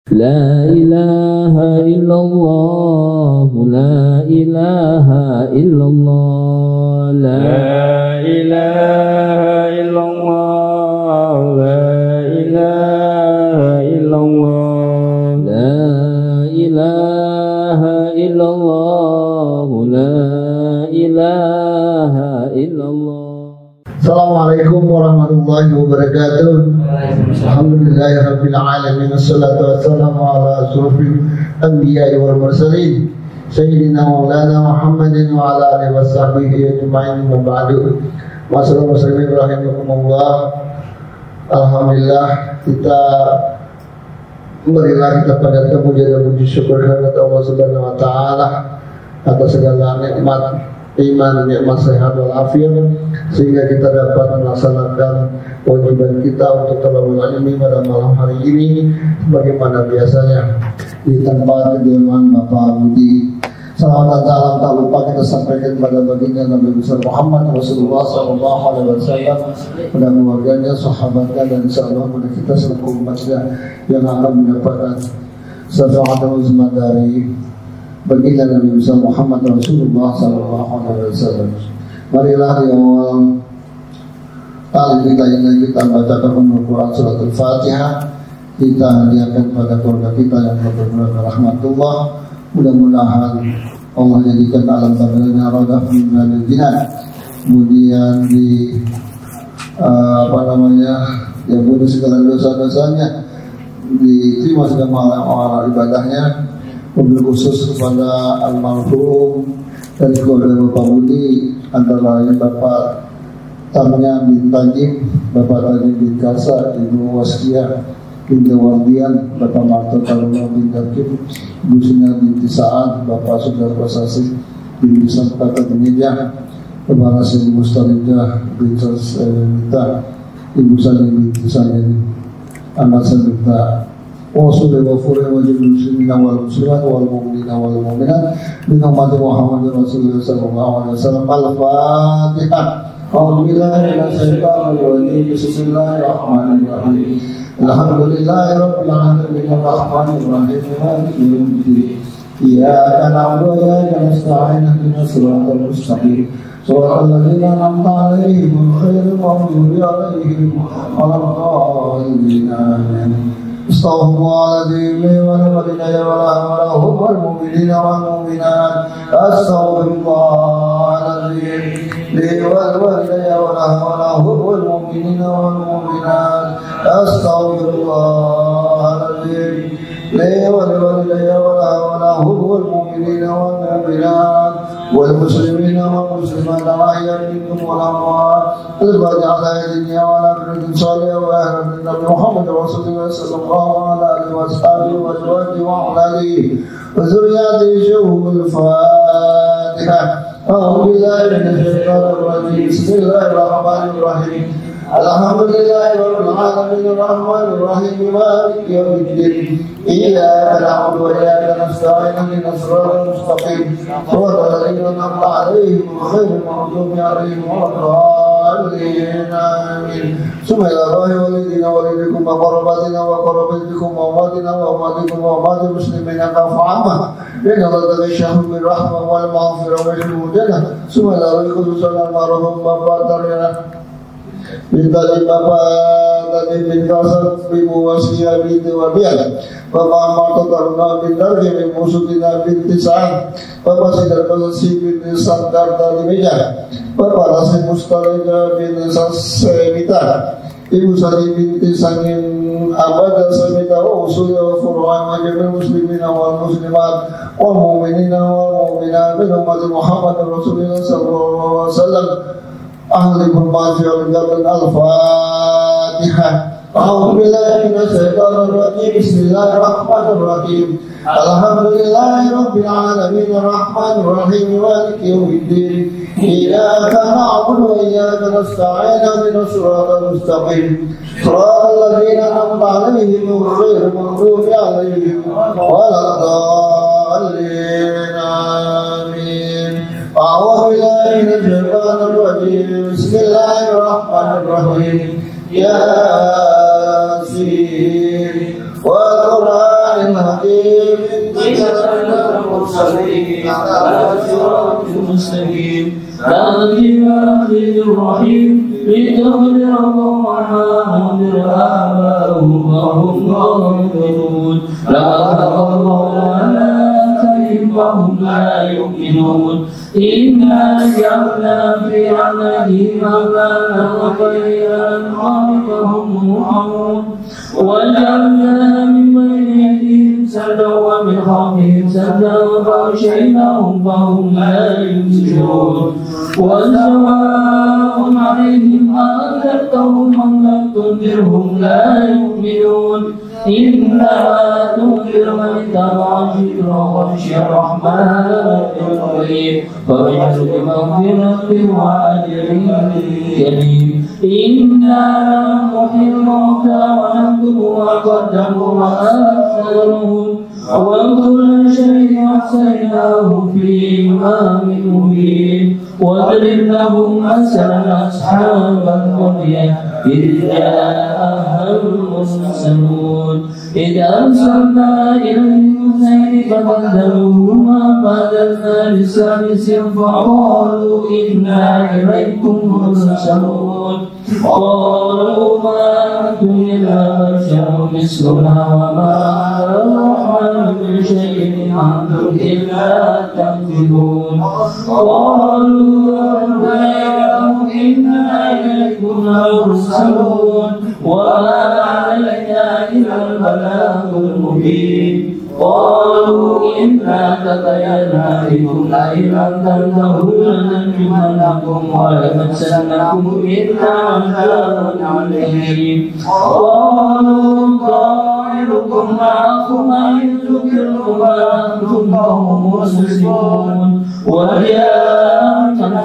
La ilaha illallah, la ilaha illallah, la ilaha illallah, la ilaha illallah, la ilaha illallah, la ilaha illallah. Assalamualaikum warahmatullahi wabarakatuh. Alhamdulillahirabbil alamin, wassalatu wassalamu ala asyrofil anbiya'i wal mursalin sayyidina maulana Muhammadin wa ala alihi washabbihi ajma'in, wa ba'du. Masyaallah muslimin rahimakumullah. Alhamdulillah, marilah kita panjatkan puji dan puji syukur kepada Allah Subhanahu wa taala atas segala nikmat iman, nikmat sehat walafiat, sehingga kita dapat melaksanakan kewajiban kita untuk talabul ilmi pada malam hari ini sebagaimana biasanya di tempat kediaman Bapak Budi. Salawat dan salam tak lupa kita sampaikan kepada baginda Nabi besar Muhammad Rasulullah sallallahu alaihi wasallam, pada keluarganya, sahabatnya, dan insyaallah pada kita selaku umatnya yang akan mendapatkan syafaat dan uzmat dari baginda Nabi besar Muhammad Rasulullah sallallahu alaihi wasallam. Marilah di awal kali kita bacakan Al-Quran surat Al-Fatihah, kita hadiahkan pada keluarga kita yang berkeluarga rahmatullah. Mudah-mudahan Allah jadikan alam barzahnya rodah minal jinan, kemudian di diampuni segala dosa-dosanya, diterima segala amal ibadahnya. Wabil khusus kepada almarhum dari keluarga Bapak Budi, antara lain Bapak Tamnya bin Tajim, Bapak Tajim bin Karsa, Ibu Waskia bin Wardian, Bapak Marto Taruna bin Darkim, Ibu Sina bin Tisaan, Bapak Sudar Prasasi bin Bisan Kata Penyedia, Bapak Rasim Mustalidah bin Sarita, Ibu Sani bin Tisanin, Anak Sanita, Wassalamualaikum warahmatullahi wabarakatuh. Wal muslimat wal mu'minina wal mu'minat bi hurmati Muhammadin Rasulullah sallallahu alaihi wasallam. Al-Fatihah. A'udzubillahi minasyaitonir rajim. Bismillahirrahmanirrahim. Alhamdulillahirabbil alamin arrahmanir rahim maliki yaumiddin. Iyyaka na'budu wa iyyaka nasta'in ihdinas siratal mustaqim. Shiratal ladzina an'amta 'alaihim ghairil maghdubi 'alaihim waladdallin. Astaghfirullahaladzim wa lakum wal mu'minina wal mu'minat. Astaghfirullahaladzim wal mu'minina wal mu'minat. Astaghfirullahaladzim wal mu'minina wal mu'minat wal muslimina wal muslimat al-ahya'i minkum wal amwat. Al-Fatiha ala dunya wa ala barakatuh salih wa ahli Nabi Muhammad Rasulullah sallallahu alaihi wasallam wa azwajihi wa auladihi wa zurriyyatihi. Syuhul Fatihah. A'udzu billahi minasy syaithanir rajim. Bismillahirrahmanirrahim. Alhamdulillahirabbil alamin arrahmanir rahim maliki yaumiddin. Iyyaka na'budu wa iyyaka nasta'in ihdinas siratal mustaqim. Shiratal ladzina an'amta 'alaihim ghairil maghdubi 'alaihim waladdallin. Amin. Subhanallahirabbil alamin wa qarabatina wa qarabatikum wa umatina wa umatikum wa umatil muslimina kafa'ama. Inna Allaha yashhadu bil rahmah wal maghfirah wa al-hudana. Subhanallahirabbil alamin wa qarabatina minta Bapak tadi minta Ibu Waskia binti Wabian, Bapak Marto Taruna bin Dargi bin Musutina binti Sa'ad, Bapak Sidar Balasi binti Sandar dari Meja, Bapak Rasim Mustalida binti Sasemita, Ibu Sari binti Sangin Abada Samita wa Usulya wa Furu'an wa Jami'il Muslimina wal Muslimat wal Mu'minina wal Mu'minat bin umat Muhammad Rasulullah sallallahu alaihi wasallam. Ahli bermati al-Jabal. Al-Fatihah. A'udzu billahi minasy syaithanir rajim. Bismillahirrahmanirrahim. Alhamdulillahirabbil alamin arrahmanir rahim maliki yaumiddin. Iyyaka na'budu wa iyyaka nasta'in ihdinas siratal mustaqim. Shiratal ladzina an'amta 'alaihim ghairil maghdubi 'alaihim waladdallin. Amin. A'udzu billahi minasy syaithanir rajim. Bismillahirrahmanirrahim. Yasin wal Qur'anil المستقيم صراط المرسلين على صراط المستقيم العزيز الرحيم لتغفر ومنذر آباؤهم وهم غافلون لقد الله على أكثرهم فهم لا يؤمنون إنا جعلنا في أعناقهم أغلالا وطيرا فهم مقمحون وجعلنا من بين يديهم سدا ومن خلفهم سدا فأغشيناهم فهم لا يبصرون وسواء عليهم أنذرتهم أم لم تنذرهم لا يؤمنون إنما تنذر من اتبع الذكر وخشي الرحمن بالغيب فبشر بمغفرة وأجر كريم إنا نحيي الموتى ونكتب ما قدموا وآثارهم وكل شيء أحصيناه في إمام مبين واضرب لهم مثلا أصحاب القرية إذ جاءها المرسلون إذ أرسلنا إليهم اثنين فكذبوهما فأزلنا بثالث فقالوا إنا إليكم مرسلون قالوا ما أنتم إلا بشر مثلنا وما الرحمن من شيء أنتم إلا تكذبون قالوا إنا إليكم مرسلون وما علينا إلا البلاغ المبين قالوا إنا تطيرنا بكم لئن لم تنتهوا لنرجمنكم وليمسنكم منا عذاب عليم قالوا طائركم معكم إن ذكرتم وأنتم قوم مسلمون وجاء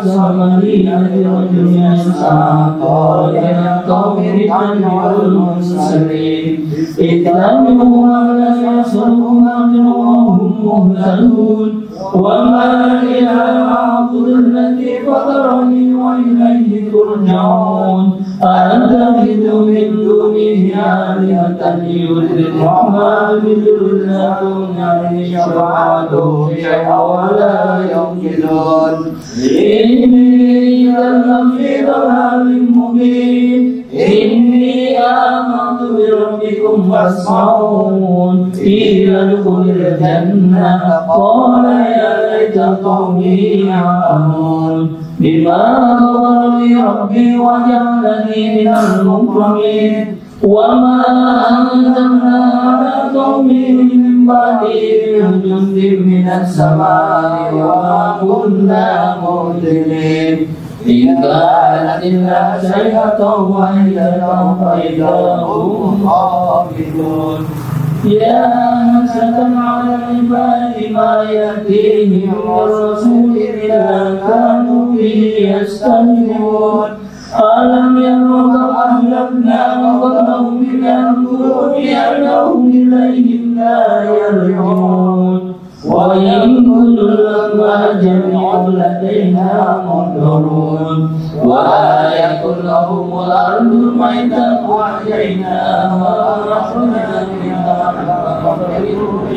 الثمانية برجل يسعى قال يا قوم اتبعوا المرسلين اتبعوا ولا يصرفوا وهم مهتدون وما لي أعبد الذي فطرني وإليه ترجعون أأتخذ من دونه آلهة يرد الرحمن بضر لا تغني عني شفاعتهم شيئا ولا ينقذون إني إذا لفي ضلال مبين إني آمنت بربكم فاسمعون قيل ادخل الجنة قال يا ليت قومي يعلمون بما غفر لي ربي وجعلني من المكرمين وما أنزلنا على قومه من بعده من جند من السماء وما كنا مرسلين إن كانت إلا صيحة واحدة فإذا هم خامدون يا حسرة على العباد ما يأتيهم من رسول إلا كانوا به يستهزئون ألم يروا كم أهلكنا قبلهم من القرون أنهم إليهم لا يرجعون وإن كل لما جميع لدينا محضرون وآية لهم الأرض الميتة وأحييناها ورحمنا منها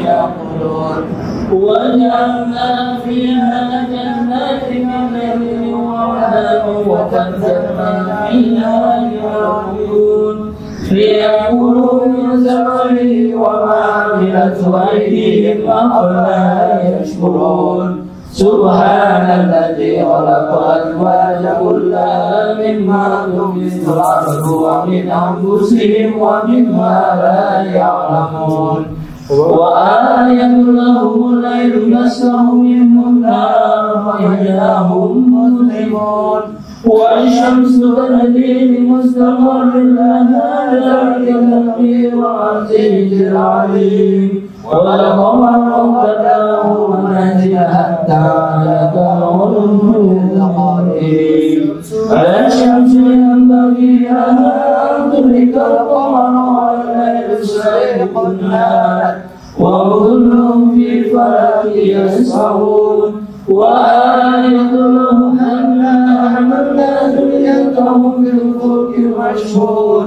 يأكلون وجعلنا فيها جنات من نخيل وعنب وفجرنا فيها العيون ليأكلوا من ثمره وما عملته أيديهم أفلا يشكرون سبحان الذي خلق الأزواج كلها مما تنبت الأرض ومن أنفسهم ومما لا يعلمون وآية لهم الليل نسلخ منه النار فإذا هم مظلمون والشمس تجري لمستقر لها ذلك التقدير العزيز العليم والقمر قدرناه منازل حتى عاد كالعرجون القديم الشمس ينبغي لها أن تدرك القمر والليل سابق النهار وكلهم في فلك يسبحون وآية لهم أنا حملنا ذريتهم بالفلك المشحون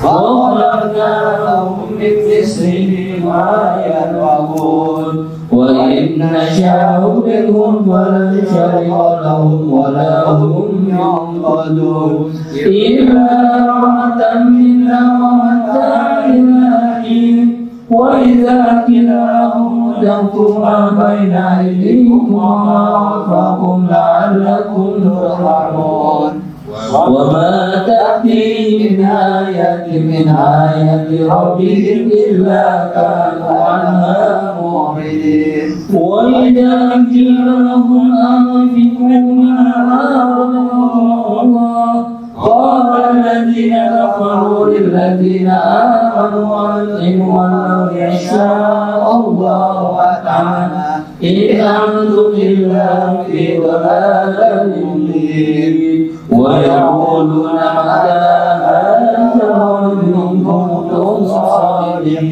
وخلقنا لهم من مثله ما يلعبون وإن نشاء منهم فننشر لهم ولا هم ينقذون إلا رحمة منا ومتاع إلى حين وإذا قيل لهم اتقوا ما بين أيديكم وما خلفكم لعلكم ترحمون وما تأتيهم من آية ربهم إلا كانوا عنها معرضين وإذا قيل لهم أنفقوا مما رزقكم الله قال الذين كفروا للذين آمنوا أنفقوا ولو يشاء الله أطعمنا إن أنتم إلا في ضلال مبين ويقولون متى هذا إن كنتم صادقين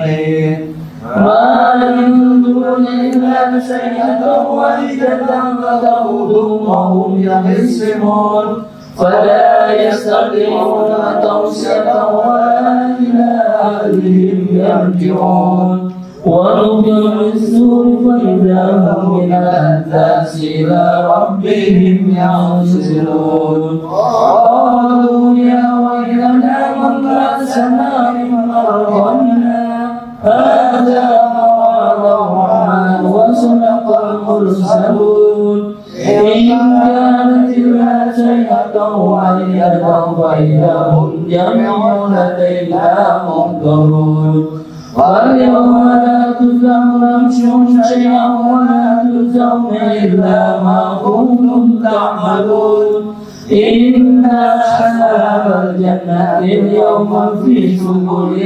ما ينظرون إلا سيئة واحدة فتأخذهم وهم يخصمون فلا يستطيعون توصية ولا إلى أهلهم يرجعون ونفخ في الصور فإذا هم من الأجداث إلى ربهم ينسلون قالوا يا ويلنا من بأسنا من مرضنا هذا ما وعد الرحمن وصدق المرسلون إن كانت إلا شيئة واحدة فإذا هم جميع لدينا محضرون واليوم لا تجزون نفس شيئا ولا تجزون إلا ما كنتم تعملون إن أصحاب الجنة اليوم في شغل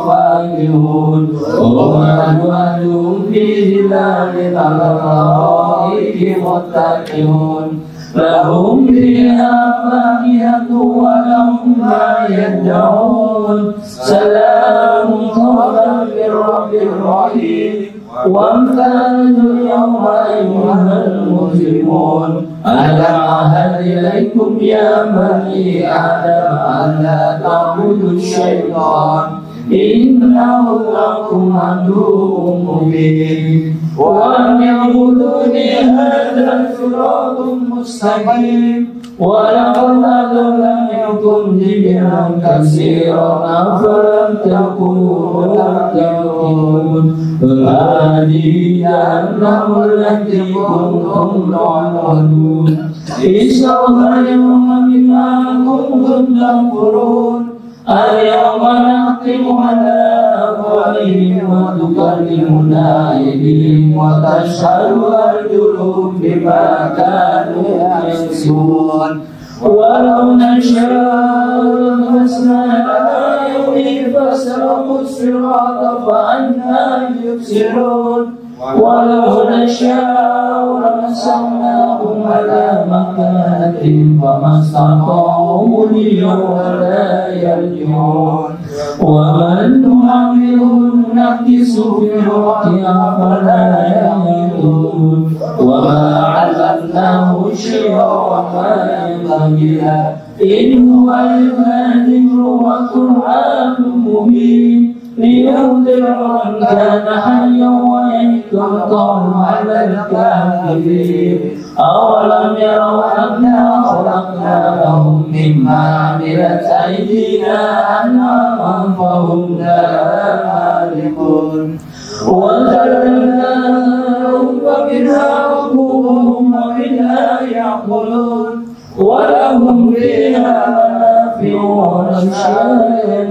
فاكهون وأزواجهم في ظلال على الأرائك متكئون لهم فيها فاكهة ولهم ما يدعون سلام قولا من رب رحيم وامتازوا اليوم أيها المجرمون ألم أعهد إليكم يا بني آدم ألا تعبدوا الشيطان إنه لكم عدو مبين وأن يعبدوني هذا صراط مستقيم ولقد أضل منكم جبلا كثيرا أفلم تكونوا تعقلون هذه جهنم التي كنتم تعبدون اصلوها اليوم بما كنتم تكفرون اليوم نختم على أفواههم وتكلمنا أيديهم وتشهد أرجلهم بما كانوا يكسبون ولو نشاء لمسنا الأعين فاستبقوا الصراط فأنى يبصرون ولو نشاء لمسناهم على مكانتهم فما استطاعوا مضيا ولا يرجعون ومن نعمره ننكس في الوقت أفلا يعقلون وما علمناه الشعر وما ينبغي له إن هو إلا ذكر وقرآن مبين لينذر من كان حيا ويحكم على الكافرين أولم يروا أنا خلقنا لهم مما عملت أيدينا أنعاما فهم لها مالكون وذللناهم فمنها ركوبهم ومنها يأكلون ولهم فيها منافع ومشارب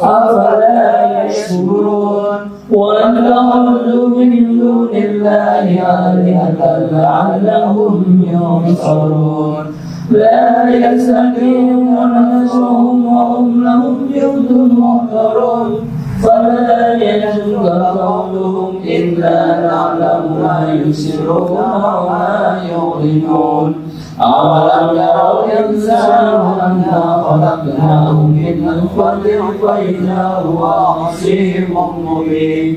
أفلا يشكرون واتخذوا من دون الله آلهة لعلهم ينصرون لا يستطيعون نصرهم وهم لهم جند محضرون فلا يحزنك قولهم إلا نعلم ما يسرون وما يعلنون أولم يروا الإنسان أنا خلقناه من نطفة فإذا هو خصيم مبين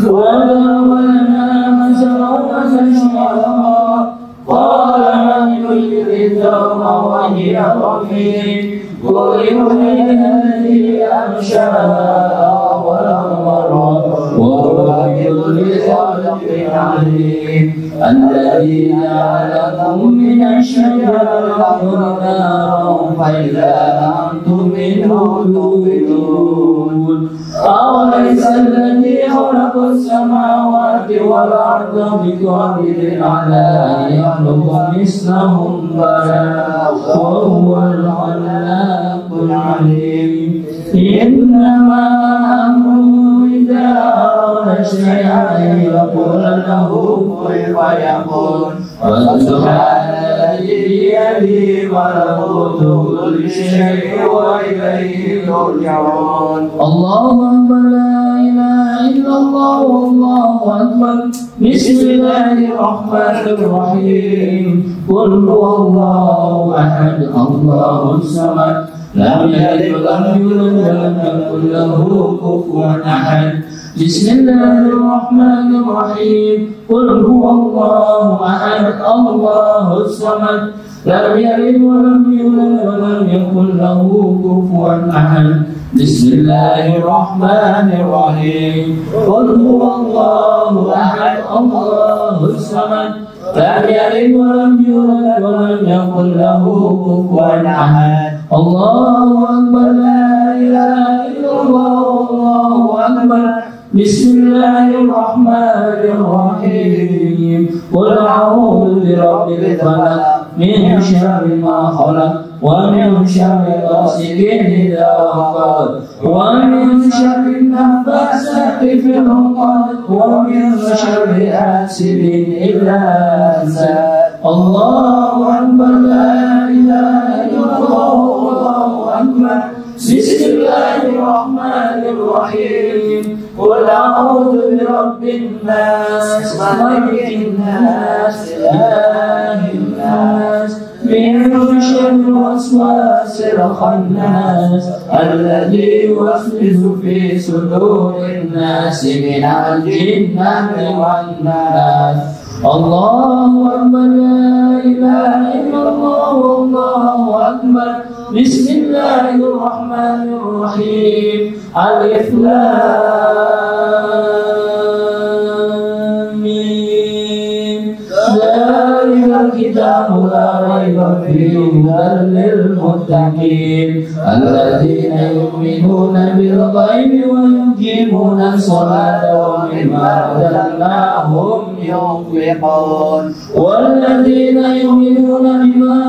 وضرب لنا مثلا فاستشهد قال من يحيي الأرض وهي رميم قل يحيي الذي أنشأها أول مرة بكل خلق عليم الذي جعلكم من الشجرة نارا فإذا أنتم منه توقدون أوليس الذي خلق السماوات والأرض بقادر على أن يخلق مثلهم بلى وهو الخلاق العليم إنما أمره إذا أراد شيئا يقول له كن فيكون وسبحان الذي بيده ملكوت كل شيء وإليه ترجعون الله أكبر لا إله إلا الله والله أكبر بسم الله الرحمن الرحيم قل هو الله أحد الله الصمد لم يلد ولم يولد ولم يكن له كفوا أحد بسم الله الرحمن الرحيم قل هو الله أحد الله الصمد لم يلد ولم يولد ولم يكن له كفوا أحد بسم الله الرحمن الرحيم قل هو الله أحد الله الصمد لم يلد ولم يولد ولم يكن له كفوا أحد الله أكبر لا إله إلا الله والله أكبر بسم الله الرحمن الرحيم قل أعوذ برب الفلق من شر ما خلق ومن شر غاسق إذا وقب ومن شر النفاثات في العقد ومن شر حاسد إذا حسد الله أكبر لا إله إلا الله والله أكبر بسم الله الرحمن الرحيم قل أعوذ برب الناس ملك الناس إله الناس من شر الوسواس الخناس الذي يوسوس في صدور الناس من الجنة والناس الله أكبر لا إله إلا الله والله أكبر بسم الله الرحمن الرحيم ألف لام ميم ذلك الكتاب لا ريب فيه هدى للمتقين الذين يؤمنون بالغيب ويقيمون الصلاة ومما رزقناهم ينفقون والذين يؤمنون بما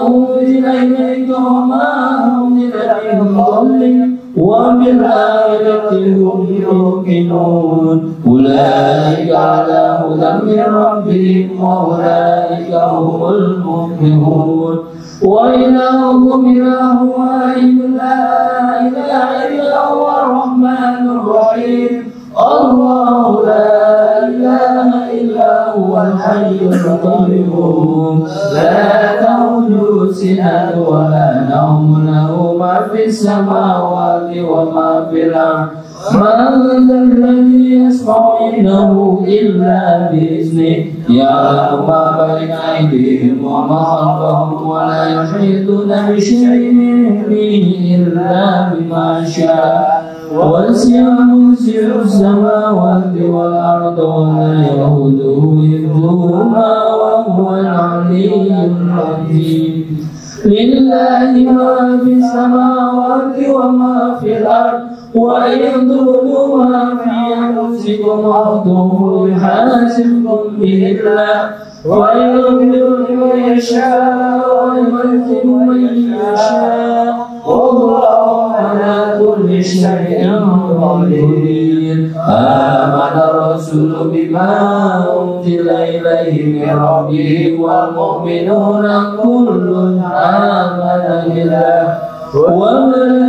أنزل إليك وما أنزل من قبلك وبالآخرة هم يوقنون أولئك على هدى من ربهم وأولئك هم المفلحون وإلهكم إله واحد لا إله إلا هو الرحمن الرحيم الله لا إله إلا هو الحي القيوم لا تأخذه سنة ولا نوم له ما في السماوات وما في الأرض من ذا الذي يشفع عنده إلا بإذنه يعلم ما بين أيديهم وما خلفهم ولا يحيطون بشيء من علمه إلا بما شاء وسع كرسيه السماوات والأرض ولا يئوده حفظهما وهو العلي العظيم لله ما في السماوات وما في الأرض وإن تبدوا ما في أنفسكم أو تخفوه يحاسبكم به الله ويغفر لمن يشاء ويعذب من يشاء والله على كل شيء قدير آمن الرسول بما أنزل إليه من ربه والمؤمنون كل آمن بالله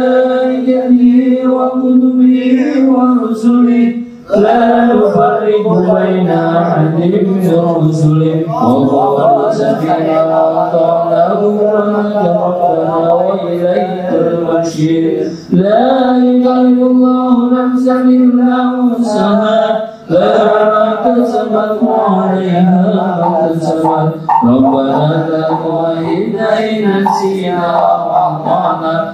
وملائكته وكتبه ورسله لا نفرق بين أحد من رسله وقال سمعنا وأطعنا غفرانك ربنا وإليك المصير لا يكلف الله نفسا إلا وسعها لها ما كسبت وعليها ما كسبت ربنا لا تؤاخذنا إن نسينا أو أخطأنا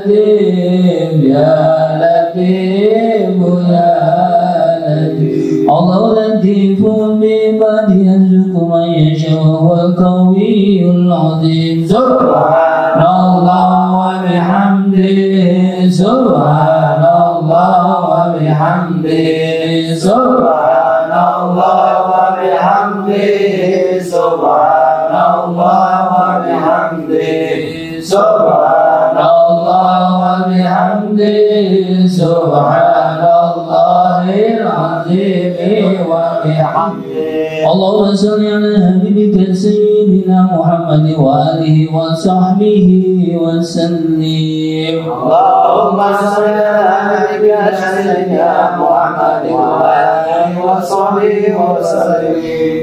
الله لطيف بعباده يرزق من يشاء وهو القوي العظيم سبحان الله وبحمده سبحان الله وبحمده سبحان الله وبحمده سبحان الله وبحمده سبحان الله وبحمده سبحان الله العظيم وبحمده اللهم صل على حبيبك سيدنا محمد وآله وصحبه وسلم اللهم صل على حبيبك سيدنا محمد وآله وصحبه وسلم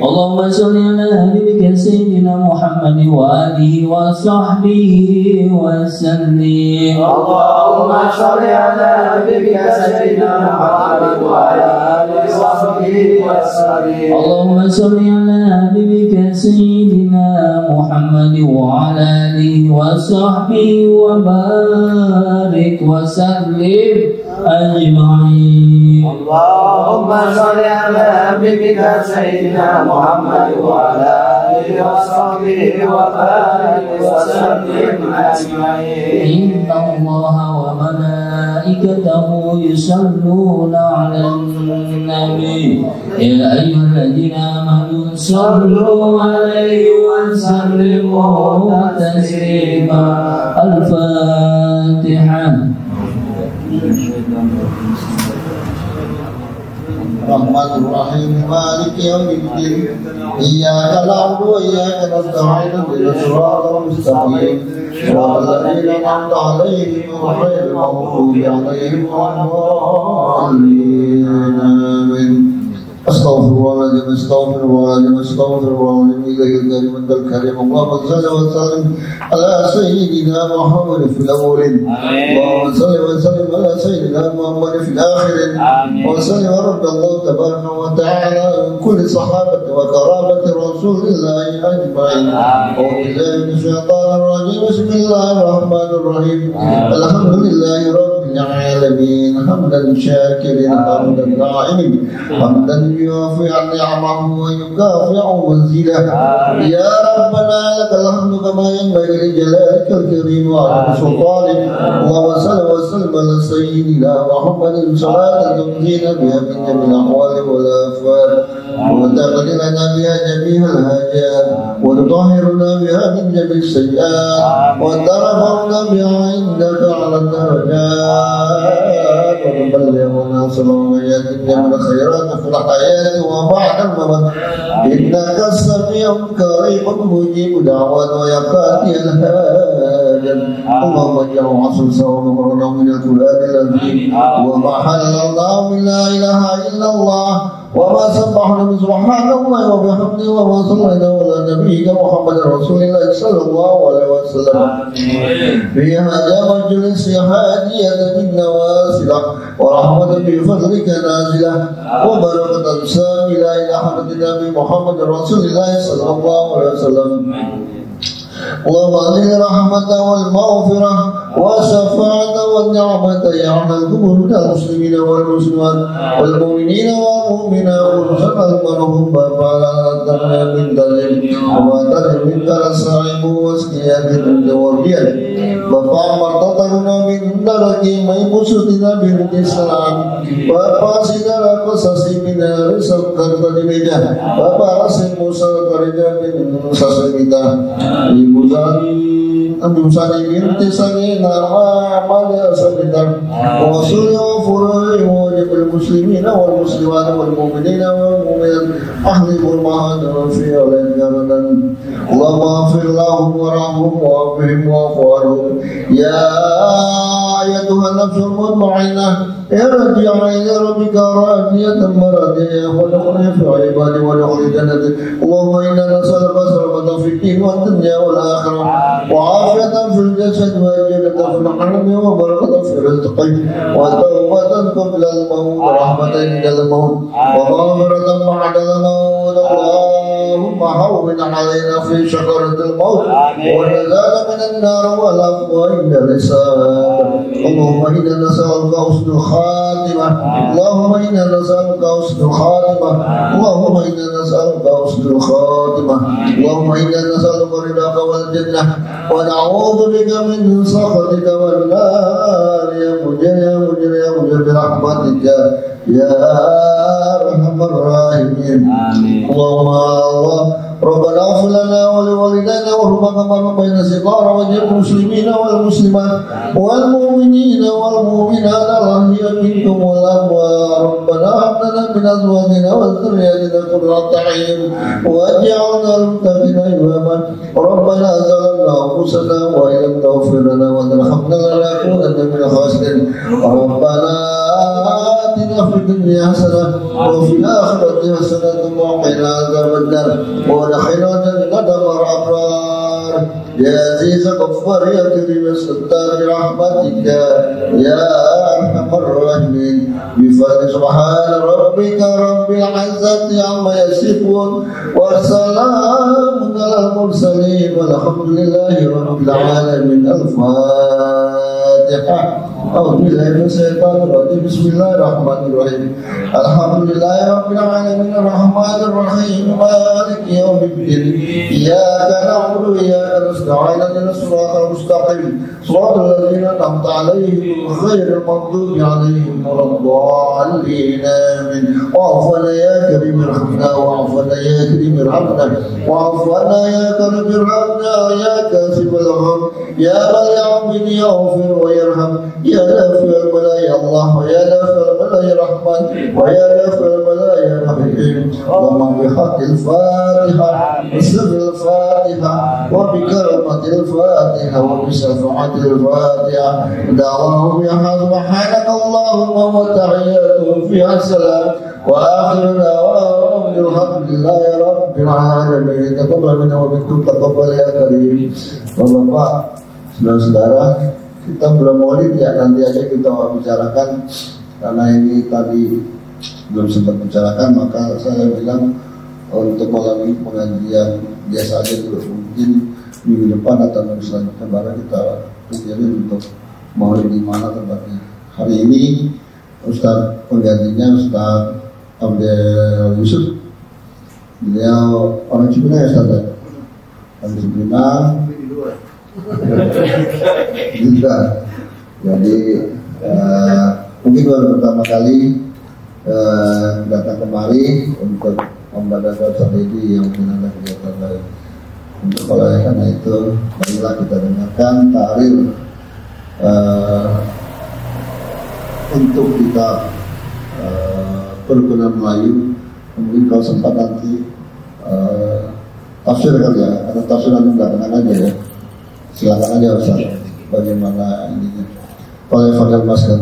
اللهم صل على حبيبك سيدنا محمد وآله وصحبه وسلم اللهم صل على حبيبك سيدنا محمد وآله وصحبه وسلم اللهم صل على حبيبك سيدنا محمد وعلى آله وصحبه وبارك وسلم أجمعين اللهم صل على حبيبك سيدنا محمد وعلى آله وصحبه وبارك وسلم أجمعين إن الله وملائكته يصلون على النبي يا أيها الذين آمنوا صلوا عليه وسلموا تسليما الفاتحة الرحمن الرحيم مالك يوم الدين إياك نعبد وإياك نستعين اهدنا الصراط المستقيم صراط الذين أنعمت عليهم غير المغضوب عليهم ولا الضالين آمين أستغفر الله العظيم أستغفر الله العظيم أستغفر الله العظيم إليه الكريم أنت الكريم اللهم صل وسلم على سيدنا محمد في الأولين اللهم صل وسلم على سيدنا محمد في الآخرين وسلم ورد الله تبارك وتعالى من كل صحابة وكرامة رسول الله أجمعين أعوذ بالله من الشيطان الرجيم بسم الله الرحمن الرحيم الحمد لله رب العالمين حمدا شاكرا حمدا ناعما حمدا يوافي نعمه ويكافئ منزله يا ربنا لك الحمد كما ينبغي لجلالك الكريم وعلى سلطانك اللهم صل وسلم على سيدنا محمد صلاة تنجينا بها من جميع الأحوال والآفات وتقضي لنا بها جميع الحاجات وتطهرنا بها من جميع السيئات وترفعنا بها عندك على الدرجات وتبلغنا صلاة جميع الخيرات في الحياة وبعد الممات إنك السميع قريب مجيب دعوات ويقاتي الحاجات اللهم اجعل عصر سوى نورنا من القرآن العظيم وما حلل الله من لا إله إلا الله وما سبحنا من سبحان الله وبحمده وما صلينا على نبينا محمد رسول الله صلى الله عليه وسلم في هذا مجلس هادية منا واصلة ورحمة بفضلك نازلة وبركة ساملة إلى حضرة النبي محمد رسول الله صلى الله عليه وسلم اللهم أنزل رحمة والمغفرة والشفاعة والنعمة يا على القبور المسلمين والمسلمات والمؤمنين والمؤمنات وارزقنا المرحوم فعلى الدنيا من ذلك وما تدري من الصائم واسقيا من والبيان Bapak martataruna min daraki mai musudina bin Islam Bapak sidara kosasi min risakar tadi meja Bapak asin musal karija bin sasimita Ibu Sani binti Sani nama Amalia Sabitar Wasuli wa furai wajibul muslimina wal muslimat wal mu'minina wal mu'minat ahli burmahan wa fi alaih jaranan Allahumma afirlahum wa rahum wa afihim wa afuarhum Ya ayatuhan nafsul mutma'inah Irji'a ila rabbika radiyatan maradiyah wa dukhuli fi ibadi wa dukhuli jannati Allahumma inna nas'aluka salamatan fid din wa dunya wal akhirah wa afiyatan fil jasad wa ajratan fil qalbi wa barakatan fil rizqi wa tawbatan qabla al-maut wa rahmatan inda al-maut wa maghfiratan ba'da al-maut Allahumma اللهم هون علينا في شكرة الموت والنجاة من النار والعفو عند الحساب. اللهم إنا نسألك حسن الخاتمة. اللهم إنا نسألك حسن الخاتمة. اللهم إنا نسألك حسن الخاتمة. اللهم إنا نسألك رضاك والجنة ونعوذ بك من سخطك والنار يا مجير يا مجير يا مجير برحمتك يا أرحم الراحمين. اللهم الله ربنا اغفر لنا ولوالدينا وارحمنا كما ربينا صغارا واجعل المسلمين والمسلمات والمؤمنين والمؤمنات الأحياء منكم والأموات. ربنا هب لنا من أزواجنا وذرياتنا قرة أعين واجعلنا للمتقين إماما. ربنا ظلمنا أنفسنا وإن لم تغفر لنا وترحمنا لنكونن من الخاسرين. ربنا آتنا في الدنيا حسنة وفي الآخرة حسنة وقنا عذاب النار وادخلنا جنة مع الأبرار يا عزيز غفار يا كريم الستار برحمتك يا أرحم الراحمين. بفضل سبحان ربك رب العزة عما يصفون وسلام على المرسلين والحمد لله رب العالمين. الفاتحة. أعوذ بالله من الشيطان الرجيم. بسم الله الرحمن الرحيم. الحمد لله رب العالمين الرحمن الرحيم مالك يوم الدين. إياك نعبد وإياك نستعين اهدنا الصراط المستقيم صراط الذين أنعمت عليهم غير المغضوب عليهم ولا الضالين آمين. واعف عنا يا كريم ارحمنا واعف عنا يا كريم ارحمنا واعف عنا يا كريم ارحمنا يا كاشف الغم يا من يعبد يغفر ويرحم يا دافع البلاء يا الله ويا دافع البلاء يا رحمن ويا دافع البلاء يا رحيم. اللهم بحق الفاتحة بسر الفاتحة وبكرمة الفاتحة وبشفاعة الفاتحة دعواهم يا سبحانك اللهم وتحياتهم فيها السلام وآخر دعواهم الحمد لله رب العالمين. تقبل منا ومنكم تقبل يا كريم. Bapak, saudara-saudara, kita bermaulid ya, nanti aja kita bicarakan karena ini tadi belum sempat bicarakan, maka saya bilang untuk malam ini pengajian biasa aja dulu, mungkin minggu depan atau minggu selanjutnya baru kita pikirin untuk maulid di mana tempatnya. Hari ini Ustaz penggantinya Ustaz Abdel Yusuf, beliau orang Cipinang ya Ustaz, orang Cipinang juga. Jadi mungkin baru pertama kali datang kemari untuk membadakan strategi yang mungkin ada kegiatan lain. Untuk oleh karena itu, marilah kita dengarkan tahlil untuk kita perkenan Melayu. Mungkin kalau sempat nanti tafsir kali ya, atau tafsiran belakangan aja ya. Silakan aja Ustaz, bagaimana ininya. Oleh Fadil Masker.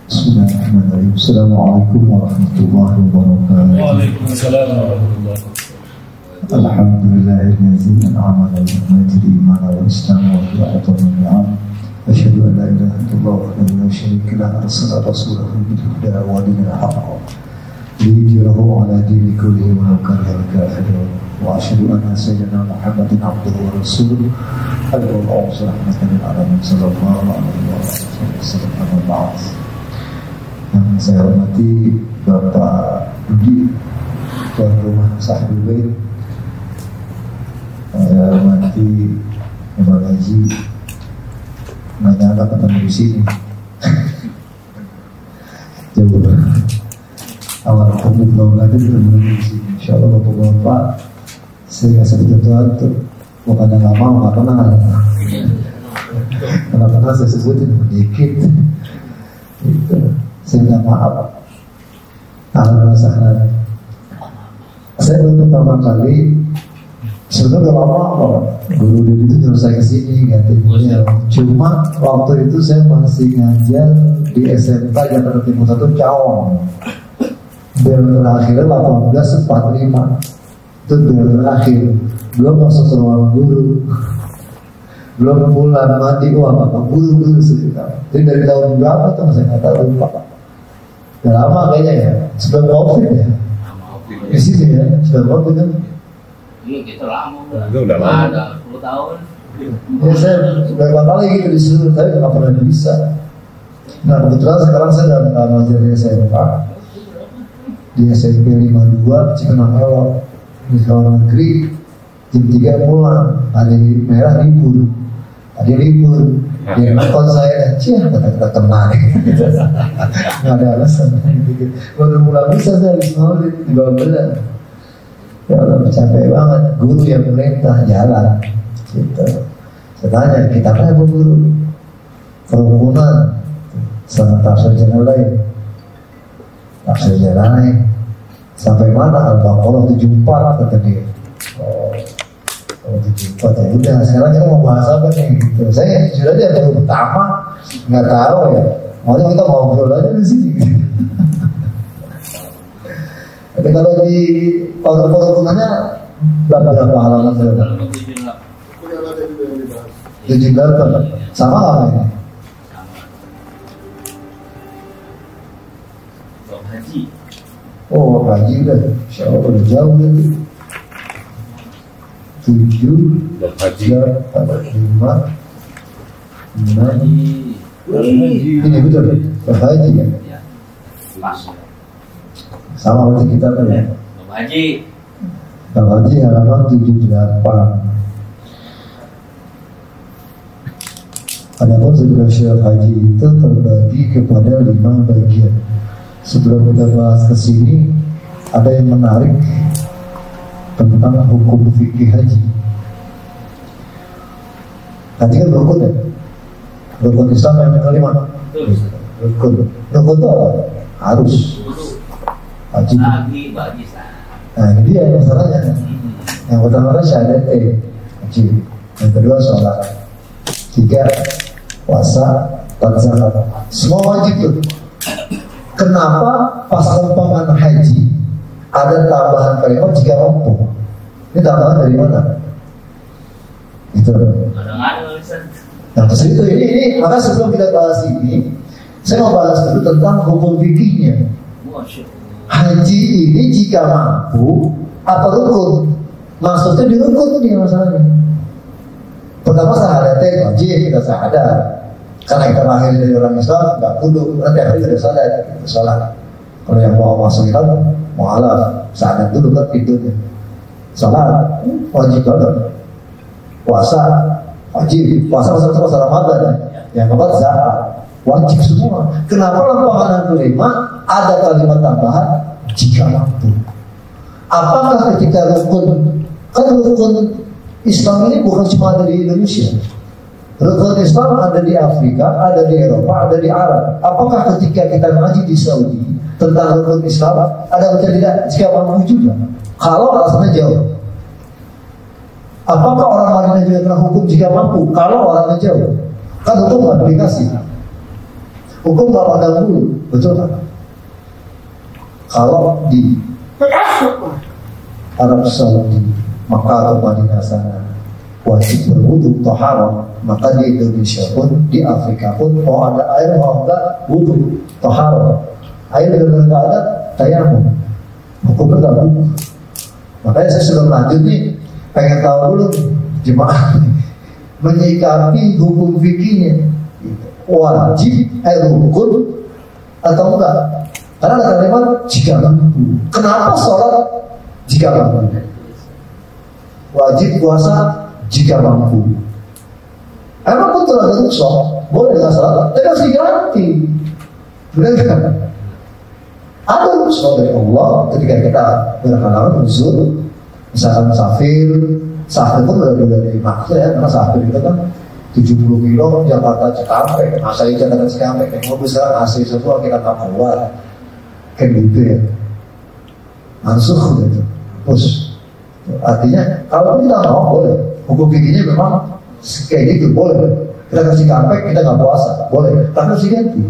Bismillahirrahmanirrahim. Assalamualaikum warahmatullahi wabarakatuh. Waalaikumsalam warahmatullahi wabarakatuh. Alhamdulillahilladzi an'ama 'ala ummati al-iman wal islam wa a'tana an-ni'am. Asyhadu an la ilaha illallah wahdahu la syarika lahu arsala rasulahu bil huda wa dinil haqq liyudhhirahu 'ala dini kullihi wa law karihal kafirun. Wa asyhadu anna sayyidina Muhammadin 'abduhu wa rasuluhu al-mab'uts rahmatan lil alamin sallallahu alaihi wasallam. Amma ba'd. Yang saya hormati Bapak Budi, tuan rumah Sahibul Bait, saya hormati Bapak Haji, nggak nyangka ketemu di sini. Jauh awal ketemu belum lagi ketemu di sini. Insya Allah Bapak-bapak, saya kasih sesuatu, bukannya nggak mau, nggak kenal. Kenapa saya sebutin dikit? Itu. Saya minta maaf. Alhamdulillah. Saya baru pertama kali, sebenarnya lama dulu itu terus saya kesini ganti beliau. Cuma waktu itu saya masih ngajar di SMK Jakarta Timur 1 Cawang. Bel terakhir 1845. Itu bel terakhir. Belum masuk ke ruang guru. belum bulan mati apa guru cerita. Jadi dari tahun berapa tuh saya nggak tahu, lupa. Udah lama kayaknya ya, sebelum COVID ya. Di sini ya, sebelum COVID kan. Iya gitu lama. Itu udah lama. Ada 10 tahun. Ya saya beberapa kali gitu disuruh, tapi nggak pernah bisa. Nah kebetulan sekarang saya dalam ngajar di SMK, di SMP 52 Cikenang Elok, di sekolah negeri. Jam 3 pulang, hari merah libur, hari libur, dia nonton saya, kata kemarin, nggak ada alasan. Baru mulai bisa saya di bawah benar. Ya Allah capek banget, guru yang perintah jalan. Gitu. Saya tanya, kita apa guru? Kerukunan, sama tafsir jalan lain, tafsir jalan lain. Sampai mana Al-Baqarah 74 kata dia. Oh 74 ya udah. Sekarang kita mau bahas apa nih? Gitu. Saya jujur aja baru pertama nggak tahu ya. Makanya kita ngobrol aja di sini. Tapi kalau di kerukunannya berapa halaman saja? 78 sama apa ini? Haji. Oh haji udah, insya Allah udah jauh nanti. 7, 8, 5, 6. Ini betul, berhaji ya? Ya, pas. Sama berarti kita kan ya? Haji. Haji halaman 78. Adapun sebuah syarat haji itu terbagi kepada 5 bagian. Sebelum kita bahas ke sini, ada yang menarik tentang hukum fikih haji. Haji kan rukun ya? Rukun Islam yang kelima. Rukun itu apa? Harus. Haji. Nah ini dia masalahnya. Yang pertama syahadat haji. Yang kedua sholat. 3 puasa, 4 zakat. Semua wajib tuh. Kenapa pas umpamaan haji ada tambahan kalimat jika mampu? Ini tambahan dari mana? Itu. Nah terus itu ini maka sebelum kita bahas ini, saya mau bahas dulu tentang hukum fikihnya. Haji ini jika mampu apa rukun? Maksudnya di rukun nih masalahnya. Pertama syahadatnya wajib kita syahadat. Karena kita lahir dari orang Islam, nggak kudu, nanti hari kita sholat. Kalau yang mau masuk Islam, mau halal, syahadat dulu kan pintunya. Sholat, wajib banget. Puasa, wajib. Puasa Ramadan. Yang keempat zakat, wajib semua. Kenapa lampangan kelima ada kalimat tambahan jika mampu? Apakah ketika rukun, kan rukun Islam ini bukan cuma ada di Indonesia. Rukun Islam ada di Afrika, ada di Eropa, ada di Arab. Apakah ketika kita ngaji di Saudi tentang rukun Islam ada atau tidak jika mampu juga? Kalau alasannya jauh. Apakah orang Madinah juga kena hukum jika mampu? Kalau orangnya jauh, kan hukum aplikasi. Hukum nggak pandang bulu, betul kan? Kalau di Arab Saudi, Makkah atau Madinah sana wajib berwudu taharah, maka di Indonesia pun, di Afrika pun mau ada air mau enggak wudu taharah. Air benar-benar enggak ada tayamum, hukumnya enggak buku. Makanya saya sebelum lanjut nih pengen tahu dulu jemaah menyikapi hukum fikihnya wajib rukun atau enggak. Karena ada kalimat jika mampu. Kenapa sholat jika mampu? Wajib puasa jika mampu. Emang betul ada rukhsah, boleh nggak salah, tapi harus diganti. Benar kan? Ada rukhsah dari Allah ketika kita berhalangan nuzul, misalkan safir pun udah dari maksud ya, karena safir itu kan 70 kilo Jakarta Cikampek, masa ini Jakarta Cikampek, yang mobil sekarang asli semua kita nggak keluar, kan gitu ya, mansuh gitu, terus. Artinya kalau kita mau boleh, hukum fikihnya memang kayak gitu boleh. Kita kasih kampek, kita nggak puasa boleh, tapi harus diganti.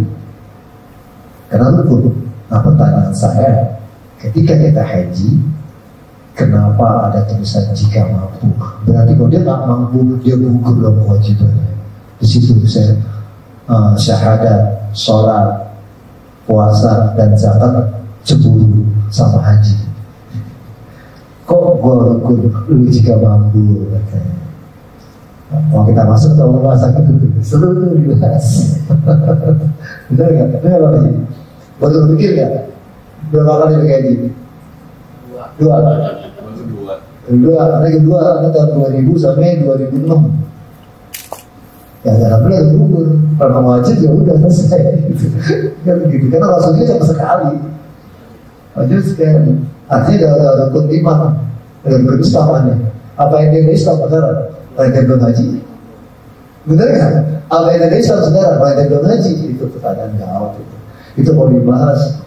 Karena rukun. Nah pertanyaan saya, ketika kita haji, Kenapa ada tulisan jika mampu? Berarti kalau dia nggak mampu, dia gugur dalam kewajibannya. Di situ saya syahadat, sholat, puasa dan zakat cemburu sama haji. Kok gue rukun lu jika mampu? Katanya. Kalau kita masuk ke rumah sakit itu seru tuh dibahas. Benar nggak? Benar apa sih? Baru pikir nggak? Berapa kali bergaji? Dua. Ada kedua tahun 2000 sampai 2006. Ya alhamdulillah gugur. Kalau wajib ya udah selesai. Kan begitu. Karena rasulnya cuma sekali. Wajib sekali. Artinya ada rukun iman, ada rukun Islam. Apa yang dia Islam sekarang? Apa yang belum haji? Benar kan? Apa yang dia Islam sekarang? Apa yang belum haji? Itu pertanyaan jawab itu. Itu mau dibahas.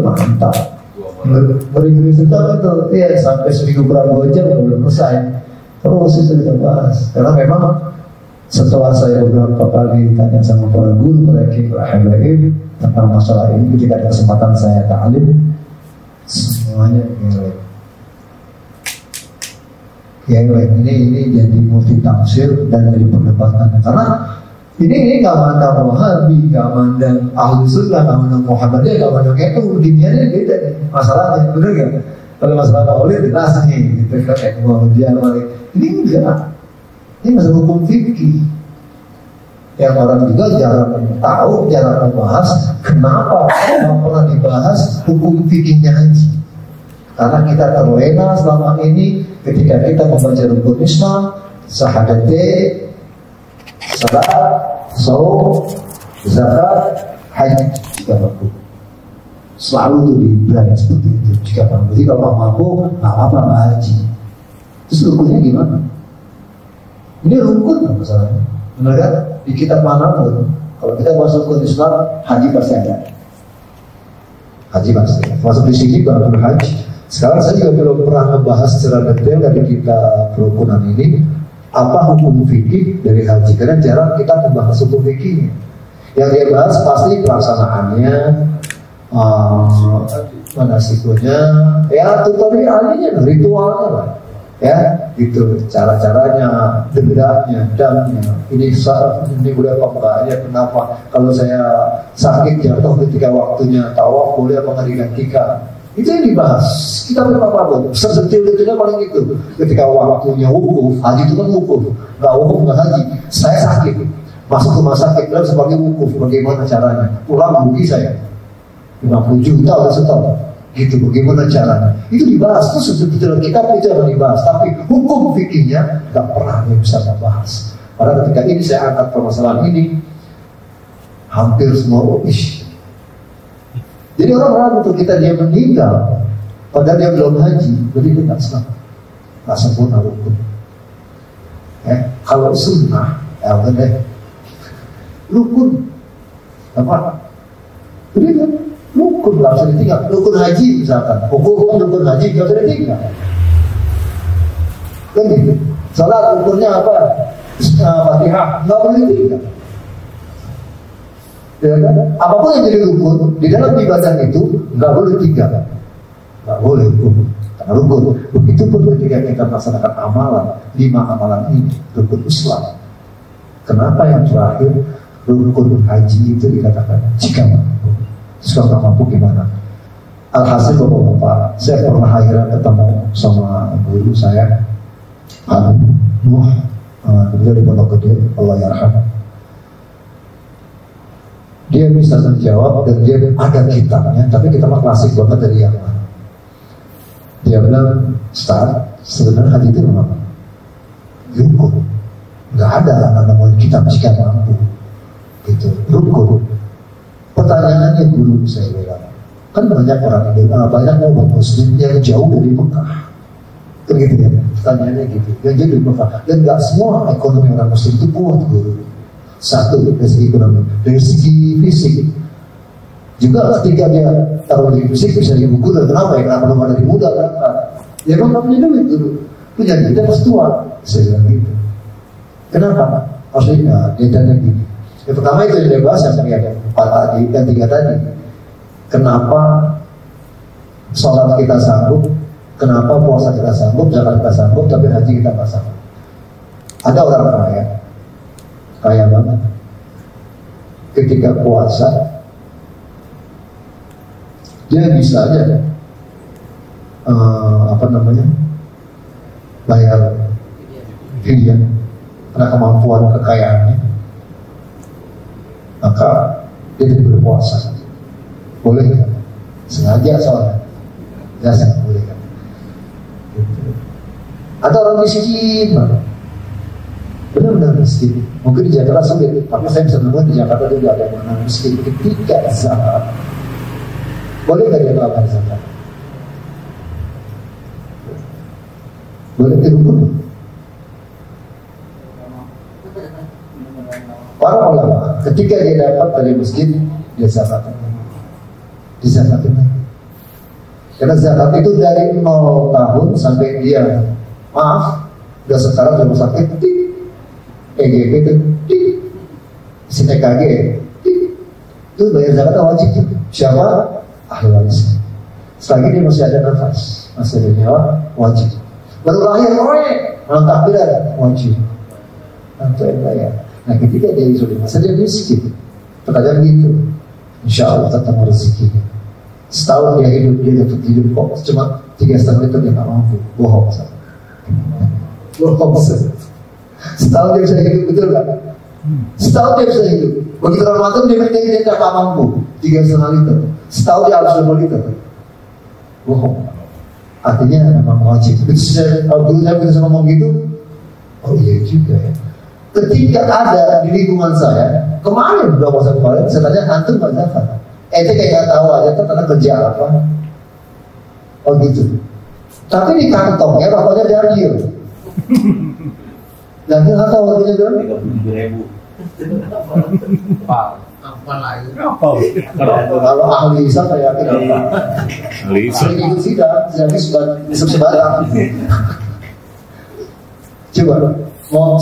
Mantap. Beri cerita itu, ya sampai seminggu berapa jam belum selesai. Terus itu kita bahas. Karena memang setelah saya beberapa kali tanya sama para guru mereka habaib tentang masalah ini, ketika ada kesempatan saya ta'lim, semuanya gelek. Ini jadi multi tafsir dan jadi perdebatan. Karena ini nggak mandang Wahabi, nggak mandang Ahlu Sunnah, nggak mandang Muhammadiyah, nggak mandang NU. Dunianya beda nih masalahnya, bener nggak? Kalau masalah Maulid jelas nih, gitu kan? Muhammadiyah, Malik. Ini enggak. Ini masalah hukum fikih. Yang orang juga jarang tahu, jarang membahas. Kenapa? Nggak pernah dibahas hukum fikihnya haji. Karena kita terlena selama ini ketika kita membaca rukun Islam, syahadat, salat, saum, zakat, haji jika mampu. Selalu itu dibilang seperti itu jika mampu. Jadi kalau mampu, nggak apa-apa haji. Terus rukunnya gimana? Ini rukun nggak masalahnya? Benar kan? Di kitab manapun, kalau kita masuk rukun Islam, haji pasti ada. Haji pasti. Masuk di sini baru haji. Sekarang saya juga belum pernah membahas secara detail dari kitab kerukunan ini. Apa hukum fikih dari haji? Karena jarang kita membahas hukum fikihnya. Yang dia bahas pasti pelaksanaannya, manasikunya, ya tutorialnya, ritualnya lah, ya, gitu, cara-caranya, dendanya, damnya. Ini boleh apa enggak? Ya kenapa? Kalau saya sakit jatuh ketika waktunya tawaf boleh apa nggak digantikan? Itu yang dibahas. Kita berapa-apa, sedetil-detilnya paling itu. Ketika waktunya wukuf, haji itu kan wukuf. Nggak wukuf, nggak haji. Saya sakit, masuk rumah sakit, dan sebagai wukuf, bagaimana caranya? Pulang rugi saya 50 juta atau setahun. Gitu, bagaimana caranya? Itu dibahas, itu sedetil kitab itu yang dibahas. Tapi hukum fikihnya nggak pernah bisa saya bahas. Pada ketika ini saya angkat permasalahan ini, hampir semua jadi orang ragu untuk kita dia meninggal padahal dia belum haji, berarti dia nggak sempurna rukun. Kalau sunnah, ya benar rukun apa? Jadi kan rukun nggak bisa ditinggal. Rukun haji misalkan, hukum rukun haji nggak bisa ditinggal. Kan gitu. Salat rukunnya apa? Fatihah nggak boleh ditinggal. Ya kan? Apapun yang jadi rukun di dalam ibadah itu nggak boleh tinggal, nggak boleh rukun. Karena rukun. Begitu pun ketika kita melaksanakan amalan, 5 amalan ini rukun Islam. Kenapa yang terakhir rukun haji itu dikatakan jika mampu? Jika mampu gimana? Alhasil bapak-bapak, saya pernah akhirnya ketemu sama guru saya, Nuh, beliau di Pondok Gede, Allah yarham. Dia bisa menjawab dan dia ada kitabnya, tapi kitabnya klasik banget dari yang mana. Dia bilang, Ustaz, sebenarnya haji itu apa? Rukun. Nggak ada namanya kitab jika mampu. Gitu, rukun. Pertanyaannya guru saya bilang, kan banyak orang Indonesia, banyak orang Muslim yang jauh dari Mekah. Kan gitu ya, pertanyaannya gitu. Yang jauh dari Mekah. Dan nggak semua ekonomi orang Muslim itu kuat guru. Satu dari segi ekonomi, dari segi fisik juga ketika dia taruh di fisik bisa diukur. Kenapa ya? Karena belum ada di muda kan? Ya memang punya duit dulu, punya duit pas tua. Saya bilang gitu. Kenapa? Maksudnya dia tanya gini. Yang pertama itu yang dia bahas yang 3 tadi. Kenapa sholat kita sanggup Kenapa puasa kita sanggup, zakat kita sanggup, tapi haji kita nggak sanggup? Ada orang kaya banget. Ketika puasa, dia bisa aja bayar fidyah karena kemampuan kekayaannya, maka dia tidak berpuasa. Boleh kan? Sengaja soalnya, ya sangat boleh kan? Ada orang miskin, benar-benar miskin. Mungkin di Jakarta sulit, tapi saya bisa menemukan di Jakarta juga ada orang miskin ketika zakat. Boleh nggak dia melakukan zakat? Boleh dirukun. Para ulama ketika dia dapat dari masjid, dia zakatkan. Dizakatkan. Karena zakat itu dari 0 tahun sampai dia udah sekarang rumah sakit, EGB itu, EKG, itu bayar zakat wajib. Siapa? Ahli waris. Selagi dia masih ada nafas, masih ada nyawa, wajib. Baru lahir, malam takbiran, wajib. Nanti bayar. Nah ketika dia sudah masa dia miskin, pertanyaan gitu, insya Allah tetap rezeki. Setahun dia hidup, dia dapat hidup kok cuma 3,5 liter dia nggak mampu, bohong. Setahun dia bisa hidup, betul nggak? Setahun dia bisa hidup. Begitu Ramadan dia minta dia nggak mampu 3,5 liter. Setahun dia harus 2 liter. Bohong. Artinya memang wajib. Kalau dulu saya bisa ngomong gitu, oh iya juga ya. Ketika ada di lingkungan saya, kemarin beberapa masa kemarin, saya tanya antum nggak zakat? Itu kayak nggak tahu aja, ternyata kerja apa? Oh gitu. Tapi di kantongnya rokoknya Daniel. Daniel nggak tahu harganya berapa? 37.000. Apa lagi? Kalau ahli hisab saya yakin apa? Sering ikut sidang, jadi sebarang. Coba, mau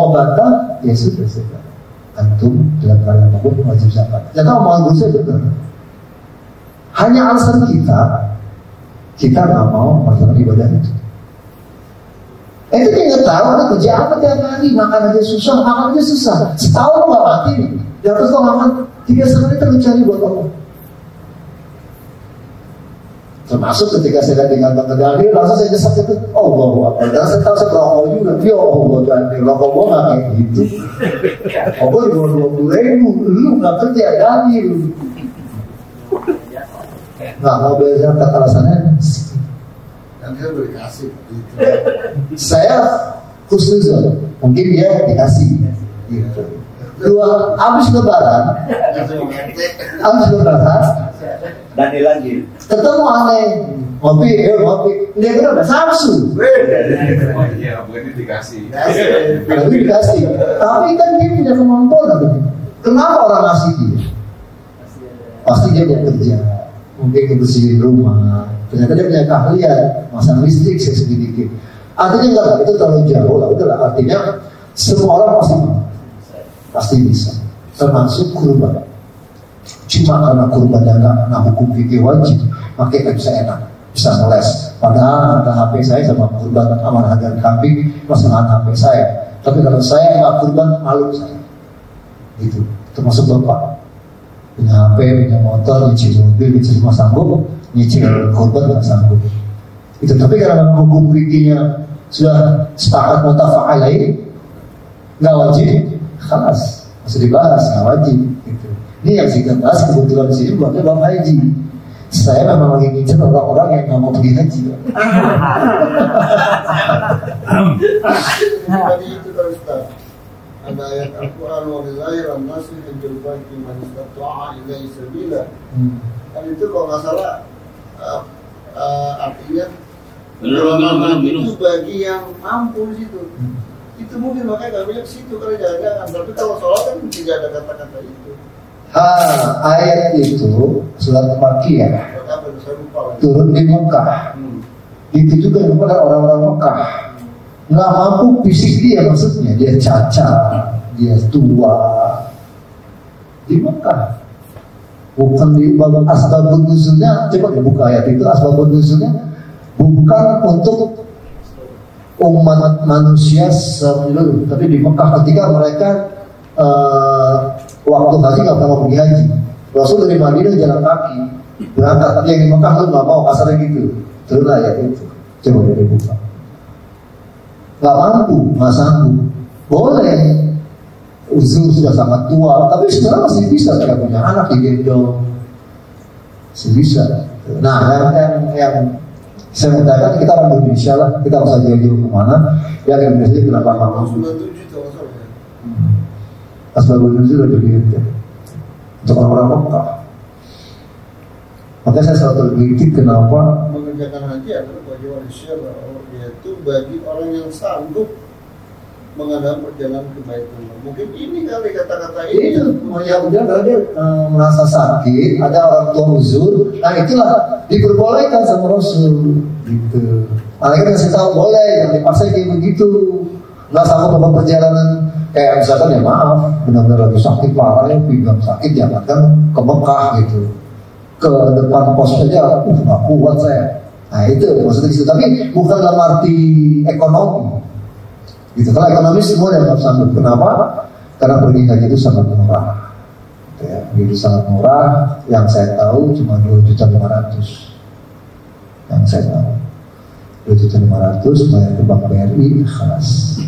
membantah, ya sudah. Antum dalam keadaan mampu wajib zakat. Jangan mau guru saya betul. Hanya alasan kita nggak mau melakukan ibadah itu. Itu dia nggak tahu ada kerja apa tiap hari, makan aja susah. Setahun nggak mati nih. Dapat kok makan 3,5 liter cari buat Allah. Termasuk ketika saya di kantong kedai, langsung saya jesak itu, Allahu Akbar. Dan saya tahu saya rokok juga, ya Allah, dan rokok gua nggak kayak gitu. Rokok di bawah 20.000, lu nggak kerja dari lu. Nggak mau beli zakat, alasannya Dan dia boleh kasih gitu. saya khusnuzon, mungkin dia dikasih gitu. Habis lebaran Dan lagi. ketemu aneh, ngopi, dia kira udah Samsu. Iya, bukan dikasih. Tapi dikasih, tapi kan dia punya kemampuan. Kenapa orang ngasih dia? Pasti dia bekerja, mungkin bersihin rumah. Ternyata dia punya keahlian, masang listrik sedikit. Artinya enggak, itu terlalu jauh lah. Udahlah, artinya semua orang pasti bisa, termasuk kurban. Cuma karena kurban dan hukum fikih wajib, makanya bisa enak, bisa ngeles. Padahal ada HP saya sama kurban aman harga kambing, masalah HP saya. Tapi kalau saya nggak kurban, malu saya. Gitu, termasuk bapak punya HP, punya motor, nyicil mobil, nyicil rumah sanggup, nyicil kurban nggak sanggup. Itu tapi karena hukum fikihnya sudah sepakat mutafaq alaih, nggak wajib. Khalas, masih dibahas, nggak wajib gitu. Ini yang kita bahas kebetulan di sini buatnya Bang Haji. Saya memang lagi ngincer orang-orang yang nggak mau pergi haji. Tadi itu kan Ustaz, ada ayat Al-Quran wa bizahir an-nasi hajjul baiti man istata'a ilaihi sabila. Kan itu kalau nggak salah artinya itu bagi yang mampu di situ. Itu mungkin makanya kami lihat situ karena jangan-jangan. Tapi kalau sholat kan tidak ada kata-kata itu. Ayat itu surat Makkiyah turun di Mekah. Itu juga kepada orang-orang Mekah. Nggak mampu fisik dia, maksudnya dia cacat, dia tua di Mekah. Bukan di asbabun nuzulnya. Coba dibuka ayat itu, asbabun nuzulnya bukan untuk umat manusia seluruh, tapi di Mekah ketika mereka waktu haji nggak pernah pergi haji. Rasul dari Madinah jalan kaki berangkat, tapi yang di Mekah lu nggak mau, kasarnya gitu. Terus lah ya itu, coba dari buka. Nggak mampu, nggak sanggup. Boleh, uzur sudah sangat tua, tapi sebenarnya masih bisa saya punya anak digendong, masih bisa. Nah, yang saya mengatakan kita orang Indonesia lah, kita harus jauh kemana? Yang Indonesia kenapa nggak mampu? 97 tahun ya. Asbabul nuzul sudah dilihat untuk orang-orang Mekah. Makanya saya selalu tergelitik kenapa Mengerjakan haji adalah bagi manusia, yaitu bagi orang yang sanggup mengadakan perjalanan ke Baitullah. Mungkin ini kali kata-kata ini. itu ya udah kalau dia merasa sakit, ada orang tua uzur, nah itulah diperbolehkan sama Rasul gitu. Mereka kasih tahu boleh, jangan dipaksa kayak begitu. Nggak sanggup apa perjalanan kayak misalkan ya maaf, benar-benar lagi sakit parah ya, pinggang sakit jangankan ke Mekah gitu, ke depan pos saja, nggak kuat saya. Nah itu maksudnya gitu. Tapi bukan dalam arti ekonomi. Gitu. Kalau ekonomi semua yang sanggup. Kenapa? Karena pergi haji itu sangat murah. Ya, itu sangat murah. Yang saya tahu cuma 2.500.000. Yang saya tahu 2.500.000 bayar ke Bank BRI ikhlas.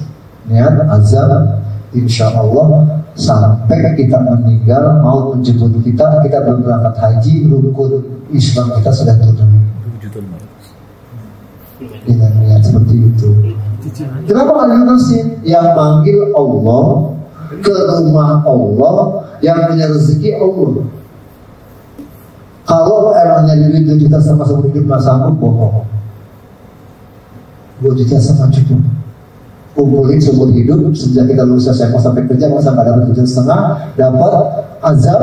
Niat azam, insya Allah sampai kita meninggal mau menjemput kita belum berangkat haji, rukun Islam kita sudah terpenuhi. Dengan niat seperti itu. Kenapa nggak diurusin? Yang manggil Allah, ke rumah Allah, yang punya rezeki Allah. Kalau emangnya duit 2 juta sama seumur hidup nggak sanggup, bohong. 2 juta sama cukup. Kumpulin seumur hidup sejak kita lulus SMA sampai kerja, masa nggak dapat 2,5 juta, dapat azab,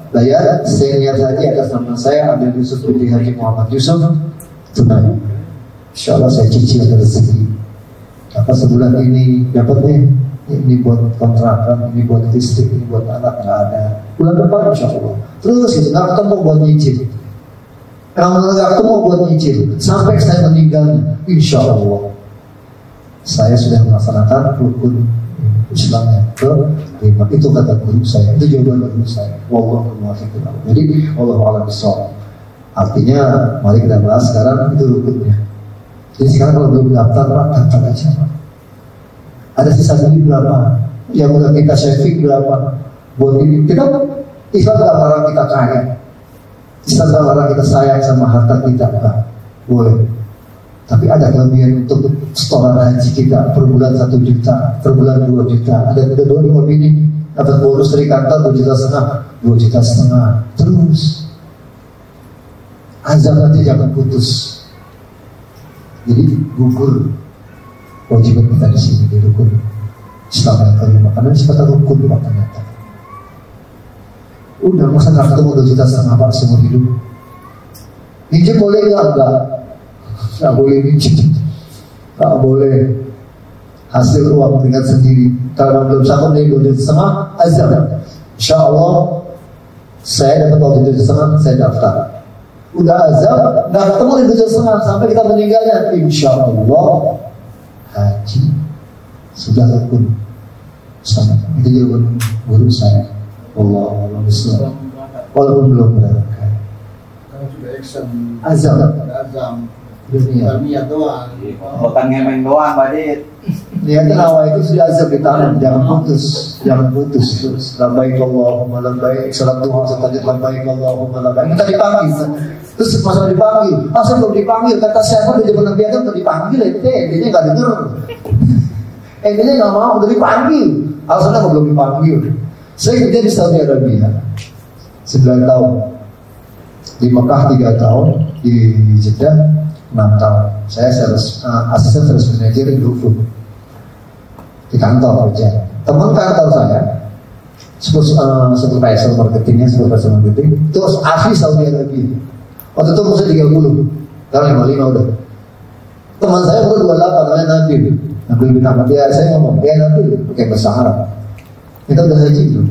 bayar senior haji atas nama saya Abdul Yusuf bin Haji Muhammad Yusuf tunai. Insya Allah saya cicil rezeki. Apa sebulan ini dapatnya ini buat kontrakan, ini buat listrik, ini buat anak, nggak ada. Bulan depan insya Allah. Terus itu nggak ketemu buat nyicil. Kalau nggak ketemu buat nyicil, sampai saya meninggal, insya Allah saya sudah melaksanakan rukun Islamnya ke 5. Itu kata guru saya, itu jawaban guru saya. Wallahu muwaffiq. Jadi wallahu a'lam bishawab. Artinya mari kita bahas sekarang itu rukunnya. Jadi sekarang kalau belum daftar, Pak, daftar aja, Pak. Ada sisa duit berapa? Yang udah kita saving berapa? Buat ini, kita Islam gak larang kita kaya. Islam gak larang kita sayang sama harta kita, Pak. Boleh. Tapi ada kelebihan untuk setoran haji kita per bulan 1 juta, per bulan 2 juta. Ada 2 ini dapat bonus dari kantor 2,5 juta, 2,5 juta. Terus azab nanti jangan putus. Jadi gugur kewajiban kita di sini di rukun Islam yang kelima. Karena disebut rukun Pak ternyata. Udah masa nggak ketemu 2,5 juta Pak seumur hidup. Minjem boleh nggak? Nggak boleh minjem. Nggak boleh. Hasil uang tinggal sendiri. Kalau belum sanggup dari 2,5 juta azab. Insya Allah saya dapat uang 2,5 juta, saya daftar. Udah azab, nggak ketemu di 2,5 juta sampai kita meninggalnya, insya Allah haji sudah rukun sama. Itu jawaban guru saya. Allah Islam. Walaupun belum berangkat. Kalau sudah exam Azam dunia. Niat doang. Bukan ngemeng doang, Pak Dit. Niatnya awal itu sudah azab di tangan, jangan putus terus. Labbaik Allahumma labbaik, salat Tuhan setajud labbaik Allahumma labbaik. Kita dipanggil, terus masalah dipanggil. Asal belum dipanggil, kata siapa di zaman Nabi Adam udah dipanggil, intinya nggak denger. Intinya nggak mau, udah dipanggil. Alasannya belum dipanggil. Saya kerja di Saudi Arabia 9 tahun, di Mekah 3 tahun, di Jeddah 6 tahun. Saya asisten sales manager di GoFood di kantor kerja. Teman kantor saya supervisor marketingnya, supervisor marketing itu asli Saudi Arabia. Waktu itu usia 30, sekarang 55 udah. Teman saya umur 28, namanya Nabil bin Ahmad. Dia saya ngomong, dia Nabil pakai bahasa Arab. Kita udah haji belum?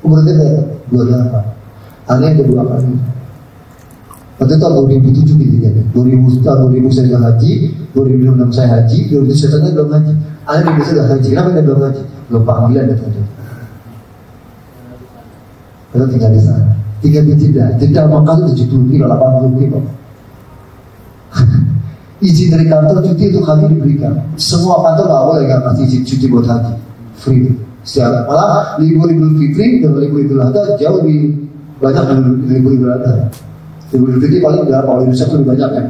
Umur dia 28. Aneh kedua kali. Waktu itu 2007 kejadiannya. 2000 saya sudah haji, 2006 saya haji, 2007 saya belum haji. Akhirnya dia sudah haji. Kenapa dia belum haji? Belum panggilan katanya. Kita tinggal di sana. Tinggal di Jeddah Makkah itu 70 kilo, 80 kilo. Izin dari kantor cuti itu kami diberikan. Semua kantor nggak boleh kan kasih izin cuti buat haji, free. Setiap malah libur Idul Fitri dan libur Idul Adha jauh lebih banyak dari libur Idul Adha. Libur Idul Fitri paling berapa? Kalau Indonesia lebih banyak kan.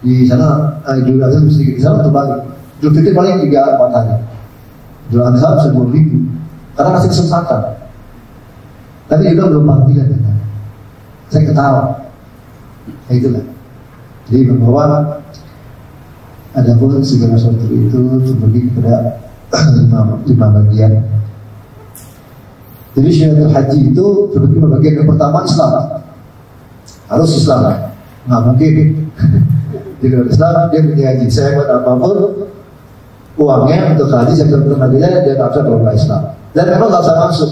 Di sana Idul Adha lebih sedikit, di sana terbagi. Idul Fitri paling 3-4 hari. Idul Adha bisa 2.000 karena kasih kesempatan. Tapi juga belum panggilan kan. Saya ketawa. Ya itulah. Jadi bahwa ada pun segala sesuatu itu terbagi kepada 5 bagian. Jadi syariat haji itu terbagi 5 bagian. Yang pertama Islam, harus Islam. Nggak mungkin jika Islam dia punya haji. Saya buat apapun uangnya untuk haji saya belum hajinya dia nggak bisa kalau nggak Islam. Dan memang nggak usah masuk.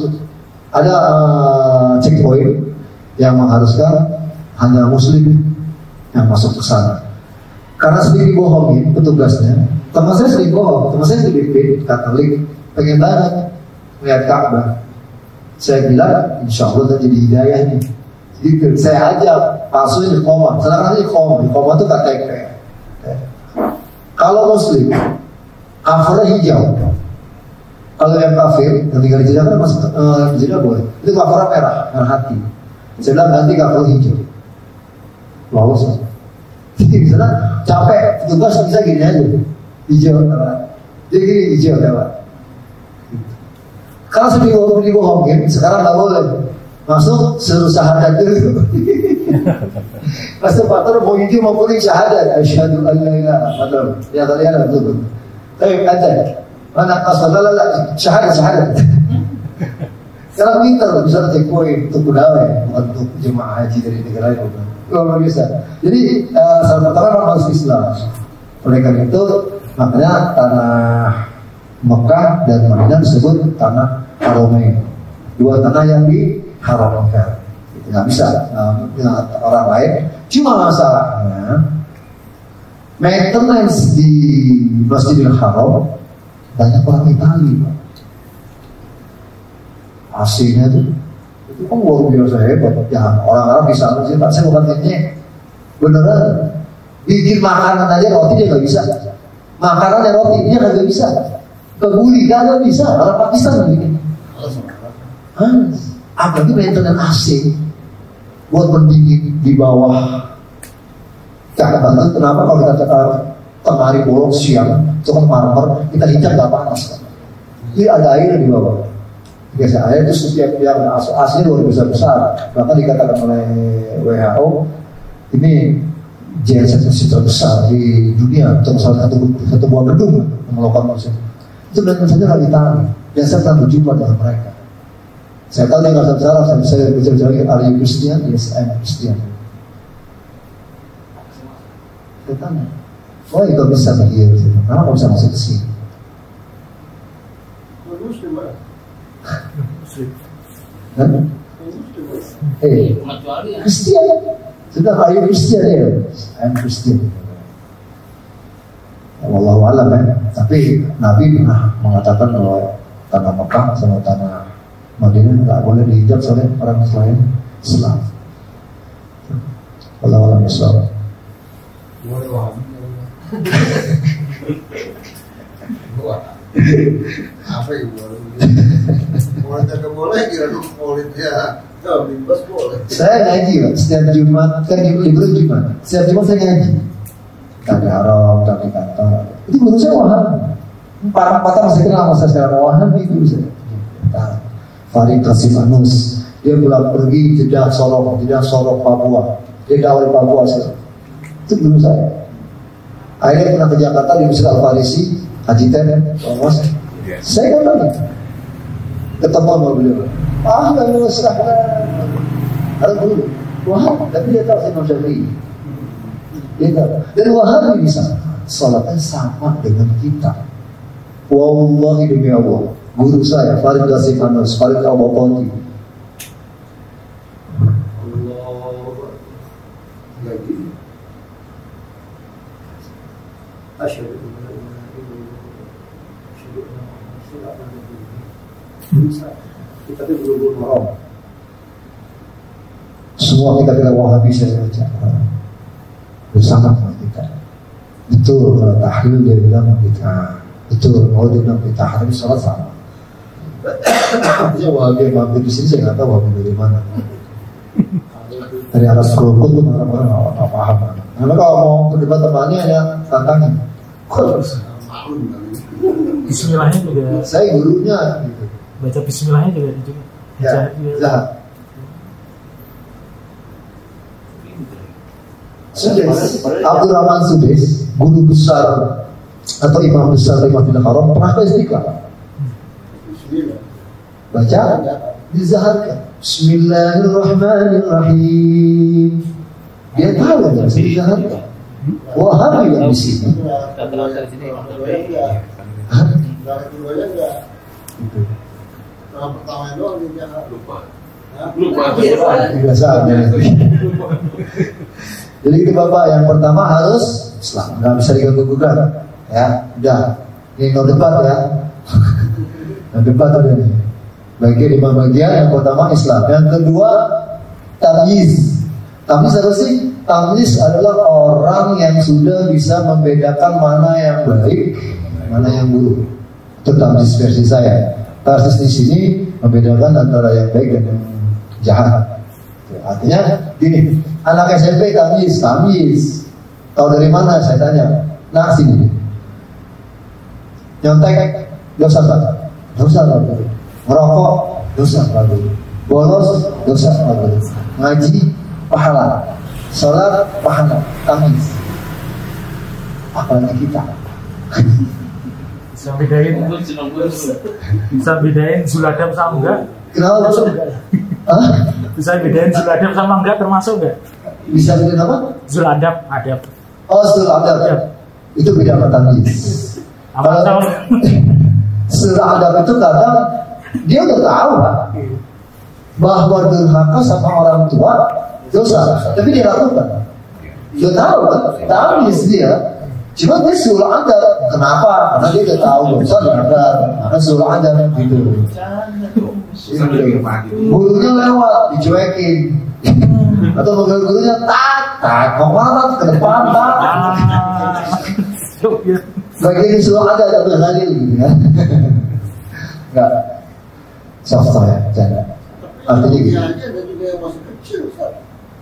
Ada checkpoint yang mengharuskan hanya Muslim yang masuk ke sana. Karena sering dibohongin petugasnya. Teman saya sering bohong, teman saya sering Katolik, pengen banget melihat Ka'bah. Saya bilang, insya Allah jadi hidayah nih. Jadi saya ajak palsuin di koma. Sekarang di koma itu KTP. Kalau Muslim, covernya hijau. Kalau yang kafir, yang tinggal di Jeddah kan masuk di Jeddah boleh. Itu covernya merah hati. Saya bilang ganti cover hijau. Lolos. Jadi misalnya capek, tugas bisa gini aja, hijau, jadi gini hijau lewat. Kalau sedih dibohongin, sekarang nggak boleh masuk suruh syahadat dulu. Masuk faktor mau hijau mau kuning syahadat, asyhadu an la ilaha illallah. Ya kalian ada betul. Tapi ada mana asal syahadat. Sekarang pintar bisa cek poin untuk pegawai, bukan untuk jemaah haji dari negara lain. Luar biasa. Jadi salah pertama harus Islam. Oleh karena itu makanya tanah Mekah dan Madinah disebut tanah Haramain. 2 tanah yang diharamkan. Nggak bisa orang lain. Cuma masalahnya maintenance di Masjidil Haram banyak orang Itali. AC-nya itu kan luar biasa hebat. Ya orang-orang bisa sih, Pak. Saya bukan ngecek. Beneran. Bikin makanan aja roti dia nggak bisa. Makanan dan roti dia nggak bisa. Kebuli nggak bisa. Orang Pakistan nggak bikin. Apalagi maintenance AC buat pendingin di bawah. Ka'bah itu kenapa kalau kita tengah hari bolong siang itu kan marmer kita hijab nggak panas. Jadi ada air di bawah. Biasa air itu setiap yang aslinya luar biasa besar. Bahkan dikatakan oleh WHO ini genset terbesar di dunia untuk salah satu buah gedung melakukan manusia. Itu dan saja lagi tahu. Dan saya pernah berjumpa dengan mereka. Saya tahu dia nggak bisa bicara. Saya bicara are you Christian? Yes, I'm Christian. Saya tanya, wah itu bisa begini? Kenapa bisa masuk ke sini? Kristian sudah kayu Kristian ya, I'm Kristian. Wallahu a'lam ya. Tapi Nabi pernah mengatakan bahwa tanah Mekah sama tanah Madinah nggak boleh dihijab oleh orang selain Islam. Wallahu a'lam bishawab. Apa itu boleh tak boleh kira boleh ya. Kalau bebas boleh. Saya ngaji Pak, setiap Jumat kan libur Jumat. Setiap Jumat saya ngaji. Tadi Arab, tadi kantor. Itu guru saya Wahabi. Para masih kenal masa sekarang Wahabi guru saya. Farid Qasim Anus. Dia pulang pergi Jeddah Sorong Papua. Dia dari Papua saya. Itu guru saya. Akhirnya pernah ke Jakarta di Masjid Al-Farisi, Haji Ten, saya kan lagi ketemu sama beliau. Ahlan wa sahlan. Ada dulu. Wah, tapi dia tahu Imam Syafi'i. Dia tahu. Dan Wahabi bisa salatnya sama dengan kita. Wallahi demi Allah. Guru saya Farid Qasim Anus, Farid Al-Baqati. Asyhadu an la ilaha illallah. Asyhadu anna Muhammadan rasulullah. Kita itu belum haram. Semua kita Wahabi saya baca bersama sama kita. Betul kalau tahlil dia bilang kita, betul kalau dia bilang kita hari sholat sama. Artinya Wahabi yang mampir di sini saya nggak tahu Wahabi dari mana. Dari arah Skrokut pun orang-orang nggak paham. Karena kalau mau berdebat temannya ya tantangin. Bismillahnya juga. Saya gurunya gitu. Baca Bismillahnya juga. Ya, jahat. Sudais, Abdurrahman Sudais, guru besar atau imam besar di Masjidil Haram pernah ke Istiqlal. Baca, dizaharkan. Bismillahirrahmanirrahim. Dia tahu yang harus dizaharkan. Wahabi yang di sini. Pertama doang dia lupa. Jadi itu Bapak, yang pertama harus Islam, nggak bisa diganggu-gugat, ya. Udah, ini no debat ya. No debat udah nih. Bagi 5 bagian, yang pertama Islam, yang kedua tamyiz. Tamyiz apa sih? Tamyiz adalah orang yang sudah bisa membedakan mana yang baik, mana yang buruk. Itu tamyiz versi saya. Versi di sini membedakan antara yang baik dan yang jahat. Artinya gini, anak SMP tamyiz. Tahu dari mana? Saya tanya. Nah sini. Nyontek dosa apa? Dosa apa? Merokok dosa apa? Bolos dosa apa? Ngaji pahala, sholat pahala, tamyiz. Apalagi kita? Bisa bedain Zuladam sama enggak? Kenapa? Bisa bedain Zuladam sama enggak, termasuk enggak? Bisa bedain apa? Zuladam, adab. Oh, Zuladam. Itu beda sama tamyiz. Kalau Zuladam itu kadang dia udah tahu Pak, bahwa durhaka sama orang tua dosa, tapi dia lakukan. Dia tahu kan? Tamyiz dia. Cuma dia suruh ada, kenapa? Karena dia udah tahu dosa ada, karena suruh ada gitu. Gurunya lewat, dicuekin. Atau mobil gurunya tak, mau marah ke depan tak. Bagian suruh ada tapi lagi gitu ya. Enggak, soft ya, canda. Artinya gitu. Ada juga yang masih kecil, Ustaz.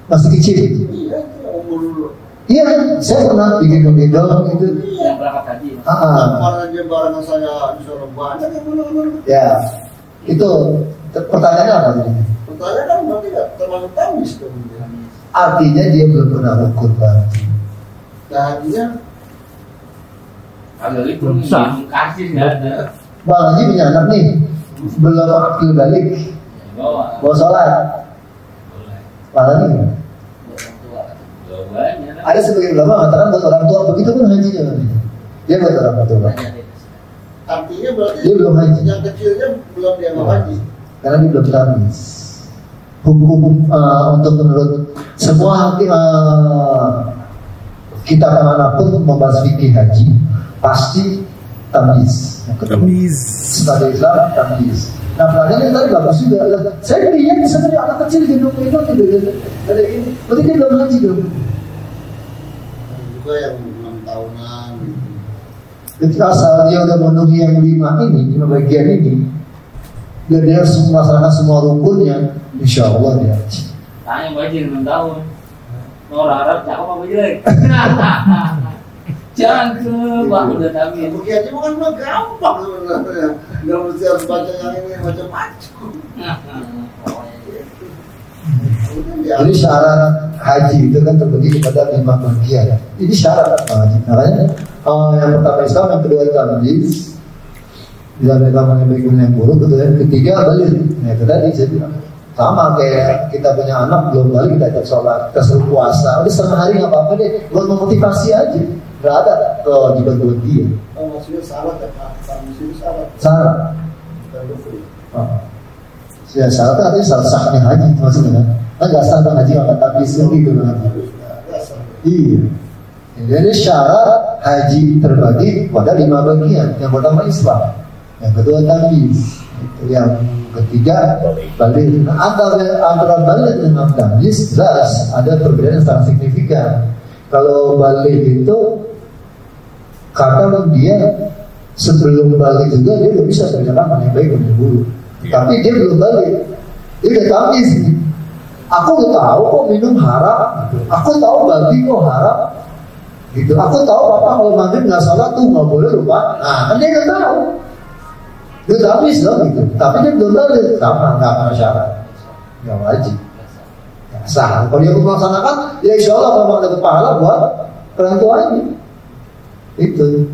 Masih kecil. Iya, umur. Iya, saya pernah digendong-gendong gitu. Yang berangkat tadi. Karena dia barengan saya disuruh banyak yang mana-mana. Ya, itu pertanyaannya apa tadi? Pertanyaan kan berarti nggak termasuk tamyiz kemudian. Artinya dia belum pernah ukur berarti. Nah, artinya kalau itu kasih nggak ada. Bang Haji punya anak nih, belum akil balik, mau sholat, malah nih. Ada sebagian ulama mengatakan buat orang tua begitu pun hajinya. Dia buat orang tua. artinya berarti dia belum haji. Yang kecilnya belum dianggap haji. Karena dia belum tamyiz. Hukum untuk menurut semua hakim kitab manapun membahas fikih haji pasti tamyiz. Tamyiz. Sebagai Islam tamyiz. Nah, pertanyaannya tadi bagus juga. Saya lihat sebenarnya anak kecil gendong-gendong gitu. Ada ini, berarti dia belum haji dong. Juga yang 6 tahunan. Ketika asal dia udah memenuhi yang 5 bagian ini, dan dia harus melaksanakan semua rukunnya, insya Allah dia haji. Tanya bajir 6 tahun. Orang Arab cakap apa jelek? Jangan ke Pak udah tamyiz. Begini aja bukan udah gampang sebenarnya. Nggak mesti harus baca yang ini macam-macam. Jadi syarat haji itu kan terbagi kepada 5 bagian. Ini syarat haji. Makanya yang pertama Islam, yang kedua tamyiz, tidak ada yang baik dan yang buruk. Yang ketiga balik. Nah itu tadi saya bilang sama kayak kita punya anak belum balik kita ikut sholat, kita suruh puasa. Udah setengah hari nggak apa-apa deh, buat memotivasi aja. Gak ada kewajiban buat dia. Oh maksudnya syarat ya Pak? Maksudnya syarat. Syarat. Ya syarat artinya syarat sahnya haji maksudnya. Kan nggak sah haji akan tamyiz gitu kan. Iya. Jadi syarat haji terbagi pada 5 bagian. Yang pertama Islam, yang kedua tamyiz, yang ketiga balik. Nah, antara balik dengan tamyiz jelas ada perbedaan yang sangat signifikan. Kalau balik itu kadang dia sebelum balik juga dia udah bisa bedakan mana yang baik dan yang buruk. Tapi dia belum balik, dia udah tamyiz. Aku udah tahu kok minum haram, gitu. Aku tahu babi kok haram, gitu. Aku tahu papa kalau maghrib nggak salat tuh nggak boleh lupa. Nah, kan dia nggak tahu. Dia tamyiz loh, gitu. Tapi dia belum balik, sama nggak akan syarat, nggak wajib. Ya, sah. Kalau dia melaksanakan, ya insya Allah memang ada pahala buat orang tuanya. Itu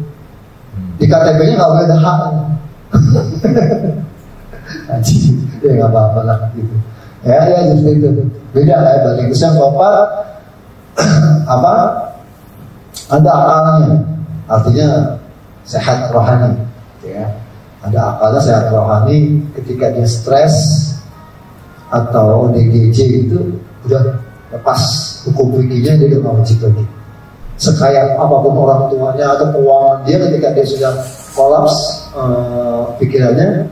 di KTP-nya nggak boleh ada hak. Haji, ya nggak apa-apa lah, gitu. Ya justru itu beda ya balik yang keempat apa ada akalnya, artinya sehat rohani, ya ada akalnya sehat rohani. Ketika dia stres atau ODGJ itu udah lepas hukum fikihnya, dia udah nggak wajib lagi. Sekaya apapun orang tuanya atau keuangan dia, ketika dia sudah kolaps pikirannya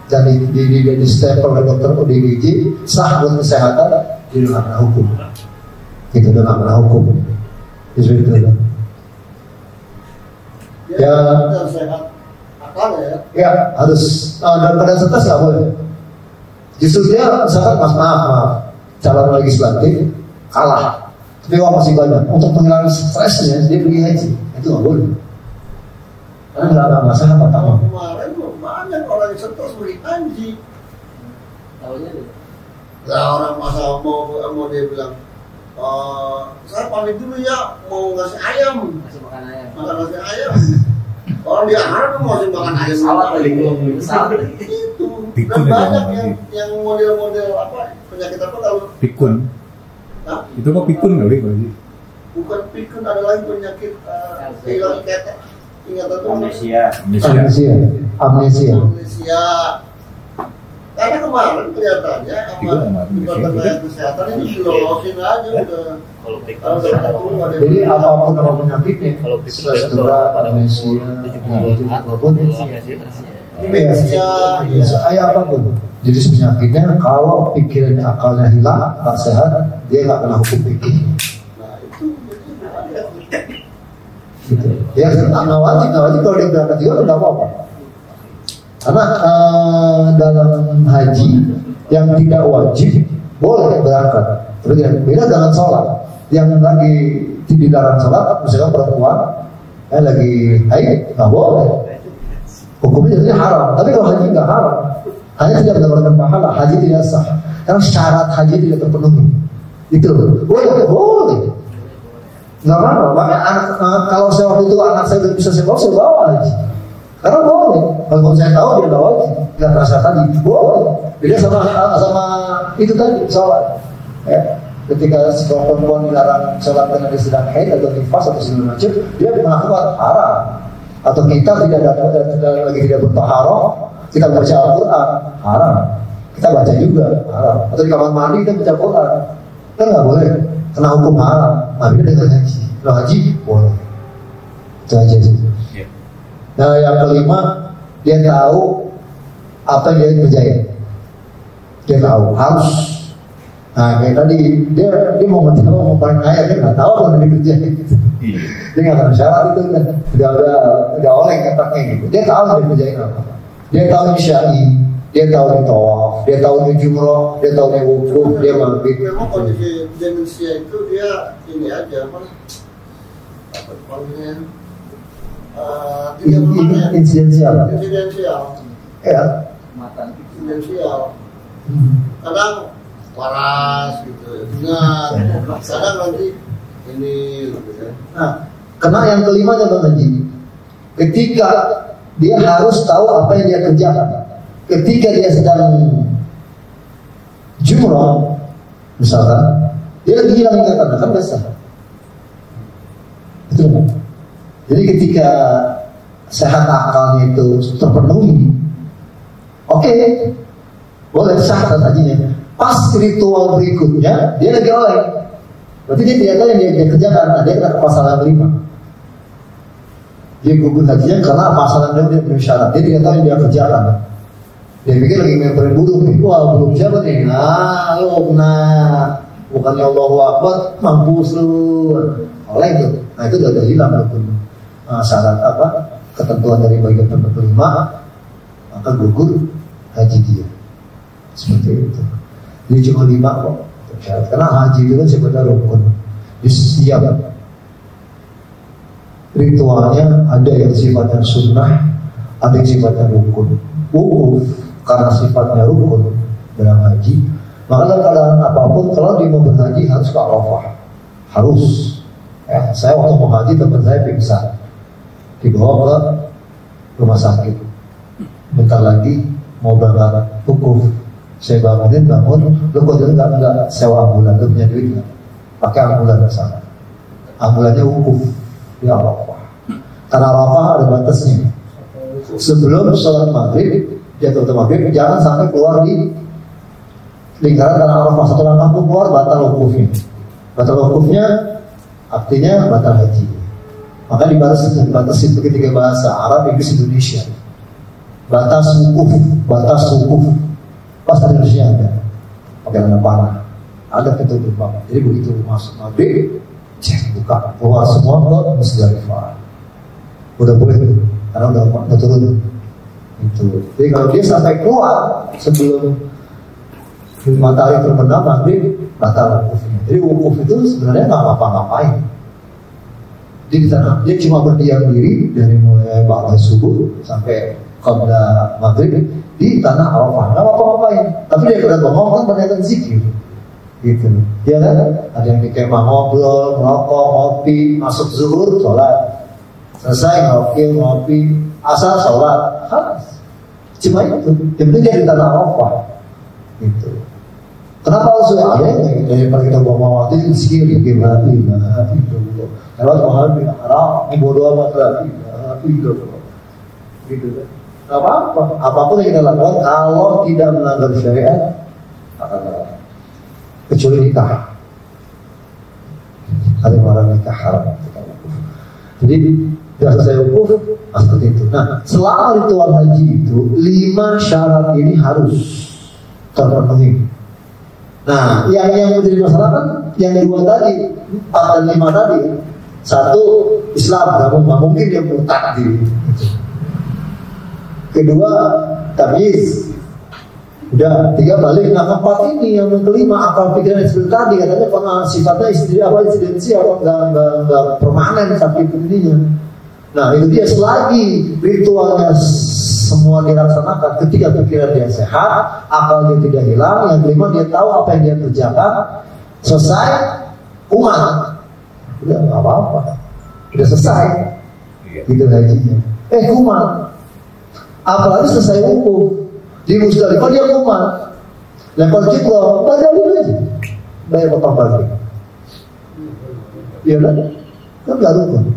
dan di stempel oleh dokter ODGJ sah buat kesehatan, dia udah kena hukum. Itu udah kena hukum. Itu itu. Ya, sehat akal ya. Ya harus. Dan pada stres nggak boleh. Justru dia misalkan maaf calon legislatif kalah, tapi uang masih banyak untuk menghilangkan stresnya, dia pergi haji, itu nggak boleh. Karena nggak ada masalah apa-apa. Kemarin banyak orang yang stres beli haji. Tahunya deh. Lah orang masa mau dia bilang, saya pamit dulu ya, mau ngasih ayam. Masih makan ayam. Makan nasi ayam. Orang di Arab mau makan ayam. Pesawat lagi pesawat. Itu. Pikun Dan ya, banyak Bang. yang model-model apa penyakit apa kalau Pikun. Hah? Itu kok pikun kali Pak Haji? Bukan pikun, ada lagi penyakit hilang ketek ingatan tuh Amnesia. Amnesia. Amnesia. Karena kemarin kelihatannya Pikun sama sama amnesia. Departemen Kesehatan ini dilolosin aja udah. Kalau pikun Kalau udah ketemu ada Jadi apapun nama penyakitnya, kalau pikun stres besok berat, pada amnesia, apapun demensia, apapun jenis penyakitnya, kalau pikirannya akalnya hilang, tak sehat, dia nggak kena hukum fikih. nah itu ada. Gitu. Ya nggak wajib kalau dia berangkat juga nggak apa-apa. Karena dalam haji yang tidak wajib boleh berangkat. Terus beda dengan sholat. Yang lagi dilarang sholat, misalkan perempuan lagi haid, nggak boleh. Hukumnya jadi haram. Tapi kalau haji nggak haram, hanya tidak mendapatkan pahala, haji tidak sah. Karena syarat haji tidak terpenuhi. Itu boleh. Nggak apa-apa. Makanya kalau saya waktu itu anak saya bisa saya bawa haji. Karena boleh. Kalau saya tahu dia nggak wajib, nggak merasa tadi boleh. Beda sama itu tadi sholat. Ya. Ketika seorang perempuan dilarang sholat karena dia sedang haid atau nifas atau segala macam, dia melakukan haram. Atau kita lagi tidak bertaharah, kita baca Al-Quran, haram. Kita baca juga, haram. Atau di kamar mandi kita baca Al-Quran, kan nggak boleh, kena hukum haram. Nah, beda dengan haji. Kalau haji boleh. Itu aja sih. Nah, yang kelima, dia tahu apa yang dia kerjain. Dia tahu harus. Nah, kayak tadi dia mau ngerti apa mau paling kaya, dia nggak tahu apa yang dikerjain. Dia nggak akan syarat itu udah oleng kataknya gitu. Dia tahu dia kerjain apa. Dia tahu di syai, dia tahu di tawaf, dia tahu di jumroh, dia tahu di wukuf, dia mabit. Memang kondisi demensia itu dia ini aja apa panggilnya Insidensial. Ya. Insidensial. Kadang waras gitu, ingat. Kadang nanti ini gitu ya. Nah, kena yang kelima Bang Haji. Ketika dia harus tahu apa yang dia kerjakan. Ketika dia sedang jumrah, misalkan, dia lagi hilang ingatan, kan biasa. Betul kan? Jadi ketika sehat akalnya itu terpenuhi, oke, boleh sah hajinya. Pas ritual berikutnya, dia lagi oleh. Berarti dia tidak tahu yang dia kerjakan, dia kena pasal yang 5. Dia gugur hajinya karena pasangan dia punya syarat. Dia tidak tahu yang dia kerjakan. Dia pikir lagi memperin burung nih. Wah, burung siapa nih? Nah, lo kena. Bukannya Allahu Akbar, mampus lu. Oleh itu. Nah, itu udah hilang rukun syarat apa? Ketentuan dari bagian kelima, maka gugur haji dia. Seperti itu. Jadi cuma 5 kok. Karena haji itu kan sebenarnya rukun. Di setiap ritualnya ada yang sifatnya sunnah, ada yang sifatnya rukun. Wukuf karena sifatnya rukun dalam haji, maka dalam keadaan apapun kalau dia mau berhaji harus ke Arafah. Harus. Saya waktu mau haji teman saya pingsan, dibawa ke rumah sakit. Bentar lagi mau berangkat wukuf, saya bangun, lu kok enggak sewa ambulan, lu punya duit nggak? Pakai ambulan ke sana. Ambulannya wukuf di Arafah. Karena Arafah ada batasnya. Sebelum sholat maghrib, jatuh maghrib, jangan sampai keluar di lingkaran tanah Arafah. Satu langkah pun keluar, batal wukufnya. Batal wukufnya artinya batal haji. Maka dibatasi begitu 3 bahasa Arab, Inggris, Indonesia. Batas wukuf. Pas Indonesia ada. Pakai tanda panah. Ada pintu gerbang. Jadi begitu masuk maghrib, buka, keluar semua ke Musdalifah. Udah boleh tuh, karena udah turun itu. Jadi kalau dia sampai keluar sebelum matahari terbenam maghrib, batal wukufnya. Jadi wukuf itu sebenarnya nggak ngapa-ngapain. Di sana dia cuma berdiam diri dari mulai ba'da subuh sampai qabla maghrib di tanah Arafah, nggak ngapa-ngapain. Tapi dia udah bengong kan banyak zikir. Gitu, ya kan? Ada yang di kemah ngobrol, ngerokok, ngopi, masuk zuhur, sholat, selesai ngopi, asar, sholat, cuma itu. Yang penting dia di tanah Arafah, gitu. Kenapa harus ada yang daripada kita bawa waktu itu zikir, gimana? Itu, lewat mahal bin haram, bodoh amat lagi, itu, gitu kan? Gak apa-apa, apapun yang kita lakukan kalau tidak melanggar syariat, kecuali nikah. Ada orang nikah haram. Jadi biasa saya wukuf seperti itu. Nah, selama ritual haji itu 5 syarat ini harus terpenuhi. Nah, yang menjadi masalah kan yang 2 tadi, 4 dan 5 tadi. 1 Islam, nggak mungkin dia murtad diri. Kedua tamyiz. Udah 3 balik. Nah 4 ini yang kelima akal pikiran seperti tadi katanya karena sifatnya insidensial nggak permanen sakit ininya. Nah itu dia selagi ritualnya semua dilaksanakan ketika pikiran dia sehat, akal dia tidak hilang, yang kelima dia tahu apa yang dia kerjakan, selesai umat udah nggak apa-apa, udah selesai gitu hajinya. Umat apalagi selesai wukuf di Musdalifah dia kumat, lempar jumroh, badalin aja, bayar potong balik. Iya kan? Kan nggak rukun.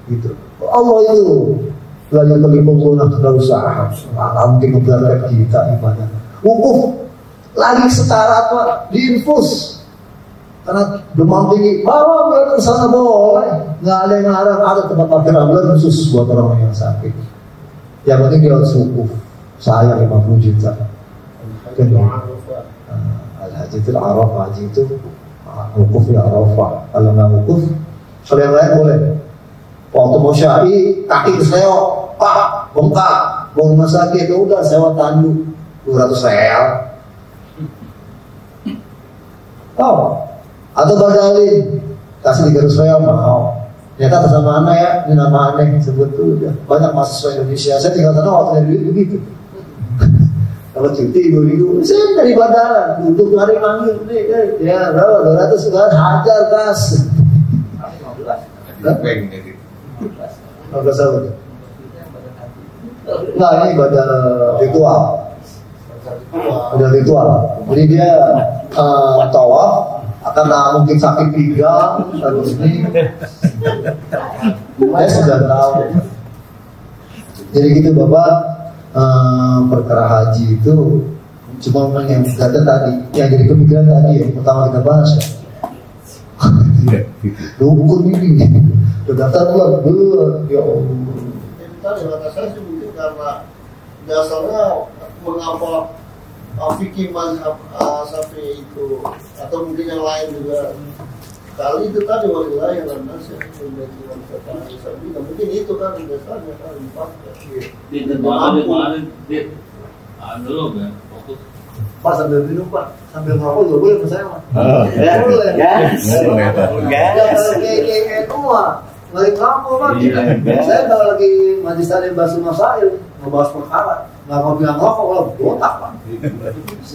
Gitu. Allah itu lagi terlibat dengan usaha, nanti ngebelarkan kita ibadah. Wukuf lagi setara apa? Diinfus. Karena demam tinggi, bawa biar ke sana boleh. Nggak ada yang ngarang, ada tempat parkir ambulan khusus buat orang yang sakit. Yang penting dia harus wukuf. Saya 50 juta. Al-Hajitul Arafah, haji itu wukuf di Arafah. Kalau nggak wukuf, kalau yang lain boleh. Waktu mau syai, kaki kesleo, pak, bengkak, mau rumah sakit, udah sewa tandu 200 real. Atau badalin, kasih 300 real mau. Ternyata atas nama anak ya, ini nama aneh sebetulnya. Banyak mahasiswa Indonesia, saya tinggal sana waktu dari begitu. Kalau cuti ibu-ibu, saya dari Badalan, untuk hari manggil nih, ya, berapa? 200 kan hajar gas. 15 tahun. Nah ini ibadah ritual. Udah ritual. Jadi dia tawaf, karena mungkin sakit pinggang, terus ini, saya sudah tahu. Jadi gitu Bapak. Perkara haji itu cuma yang kata tadi, yang jadi pemikiran tadi yang pertama kita bahas ya. Rukun ini Udah daftar belum? Ya Allah. Itu tadi kata saya sih mungkin karena dasarnya mengapa fikih mazhab Syafi'i itu atau mungkin yang lain juga kali itu tadi walilah yang lantas ya mungkin itu kan dasarnya kan Di kemarin dulu kan fokus. Pak sambil minum Pak, sambil ngerokok juga boleh saya Pak. Boleh. Gas. Kayak NU lagi ngerokok Pak. Saya kalau lagi majlis taklim bahas masail, ngebahas perkara, nggak mau bilang ngerokok kalau botak Pak.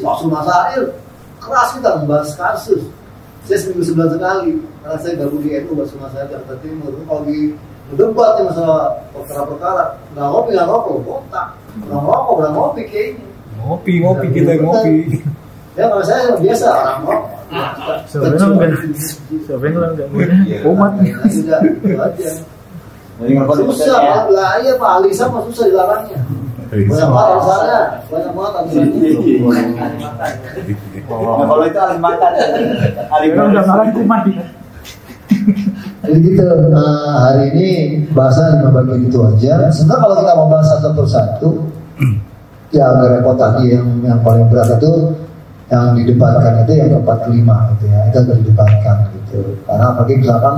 Bahas masail, keras kita membahas kasus. Saya seminggu sebulan sekali, karena saya gabung di NU bahas masail Jakarta Timur. Kalau lagi berdebat ya masalah perkara-perkara, nggak ngopi nggak ngerokok, botak. Nggak ngerokok, nggak ngopi kayaknya. Ngopi kita ngopi. Ya kalau saya biasa orang ngerokok. Sebenarnya enggak umat. Sudah itu aja. Jadi ngerokok di Susah lah, iya Pak Alisa mah susah dilarangnya. Banyak banget alasannya, banyak banget alasannya. Nah, kalau itu ahli makan. Ahli Orang udah makan kumat. Jadi gitu, hari ini bahasa 5 bagian itu aja. Sebenarnya kalau kita mau bahas satu persatu, ya agak repot tadi yang paling berat itu yang didebatkan itu yang keempat kelima gitu ya, itu agak didebatkan gitu. Karena apalagi misalkan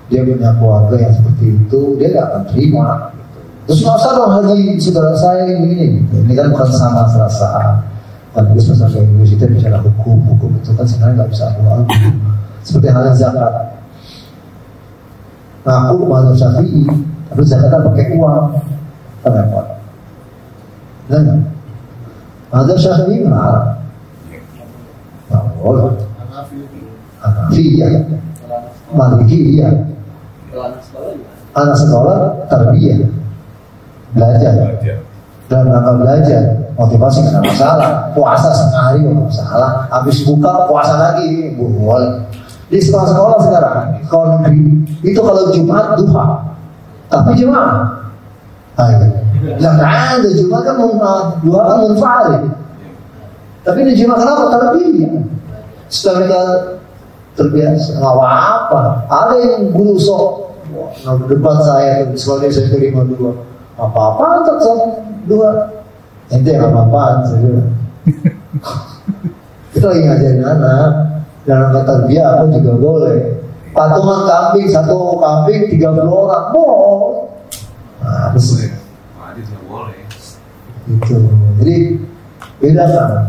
dia punya keluarga yang seperti itu, dia nggak akan terima. Gitu. Terus nggak usah dong haji saudara saya ini gitu. Ini kan bukan sama serasa. Kan terus masalah universitas bicara hukum itu kan sebenarnya nggak bisa abu-abu. Seperti halnya zakat. Nah, aku mazhab Syafi'i, tapi zakatnya pakai uang, kan repot. Dan mazhab Syafi'i melarang. Nah, boleh. Hanafi ya, Maliki ya. Anak sekolah tarbiyah, belajar. Dan rangka belajar, motivasi nggak ada masalah. Puasa setengah hari nggak masalah. Habis buka puasa lagi, boleh. Di sekolah sekarang, sekolah negeri itu kalau Jumat duha, tapi Jumat, nggak ada Jumat kan duha kan munfarid. Tapi di Jumat kenapa tarbiyah? Supaya kita terbiasa, nggak apa-apa. Ada yang guru sok, depan saya sekolah saya terima dua, apa-apa tetap dua, ente apa-apaan saya. Itu lagi ngajarin anak. Dalam kata dia aku juga boleh. Patungan kambing, satu kambing 30 orang boleh. Nah, boleh. Itu. Jadi beda kan.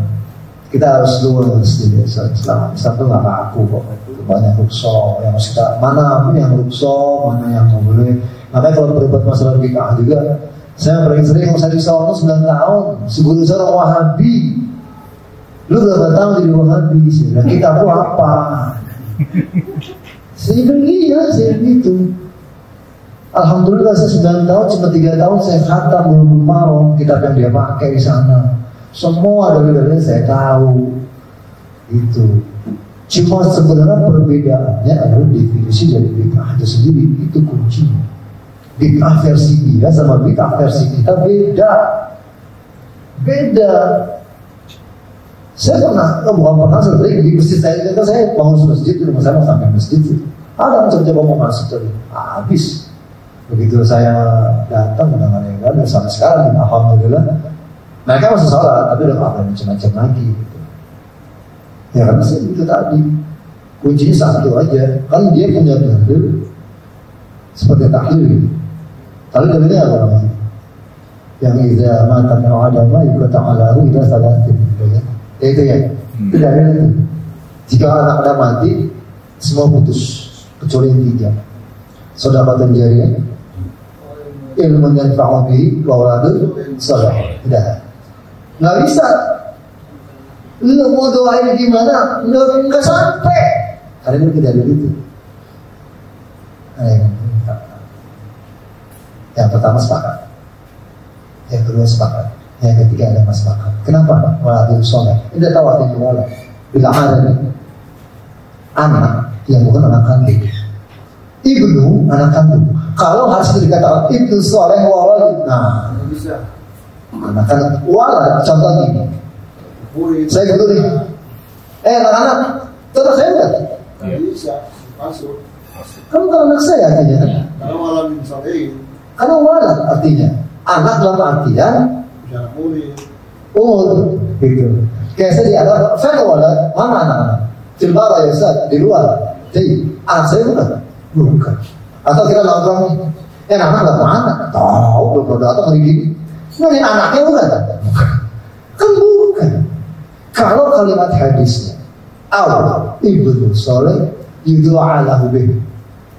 Kita harus luas di desa Islam. Islam itu nggak kaku kok. Banyak rukso yang suka. Mana yang rukso, mana yang nggak boleh. Makanya kalau berdebat masalah bid'ah juga, saya paling sering saya di Solo 9 tahun. Guru saya orang Wahabi. Lu berapa tahun jadi Wahabi? Nah, kita tuh apa? Saya bilang iya, saya gitu. Alhamdulillah saya 9 tahun, cuma 3 tahun saya khatam Bulughul Maram, kitab yang dia pakai di sana. Semua dari saya tahu. Itu. Cuma sebenarnya perbedaannya adalah definisi dari bid'ah itu sendiri, itu kuncinya. Bid'ah versi dia sama bid'ah versi kita beda. Beda. Saya bukan pernah sering di masjid saya bangun masjid di rumah saya mau sampai masjid. Ada yang coba mau masuk tadi, habis. Begitu saya datang dengan yang dan sampai sekarang, alhamdulillah, mereka masih sholat, tapi udah nggak macam-macam lagi. Gitu. Ya kan sih itu tadi kuncinya satu aja, kan dia punya dalil seperti tahlil. Tahlil dalilnya apa namanya? Yang idza mata min adama yukata'alahu ila salatin. Itu ya, itu dalil itu. Jika anak ada mati, semua putus kecuali yang 3. Sedekah jariyah, ilmu yang fa'abi, waladul salih. Tidak, nggak bisa. Lu mau doain gimana? Nggak sampai. Karena itu tidak dalil itu. Yang pertama sepakat, yang kedua sepakat. Yang ketiga ada masalah. Kenapa? Waladul soleh. Tidak tahu artinya walad. Bila ada nih anak yang bukan anak kandung, ibnu anak kandung. Kalau harus dikatakan ibnu soleh walad, nah bisa. Anak kandung walad. Contoh gini. Saya gitu nih. Anak-anak, terus saya enggak. Bisa masuk. Kamu kan anak saya artinya kan? Karena malam disolehin. Karena walad artinya anak dalam artian Bisa murid. gitu. Kayak saya di anak saya walad mana anak-anak? Filmara ya Ustaz di luar. Jadi anak saya bukan. Atau kita nongkrong anak nggak mana? Tahu belum pernah datang hari gini. Ini anaknya bukan? Kan bukan. Kalau kalimat hadisnya Allah ibnu soleh yudoa lahu bih,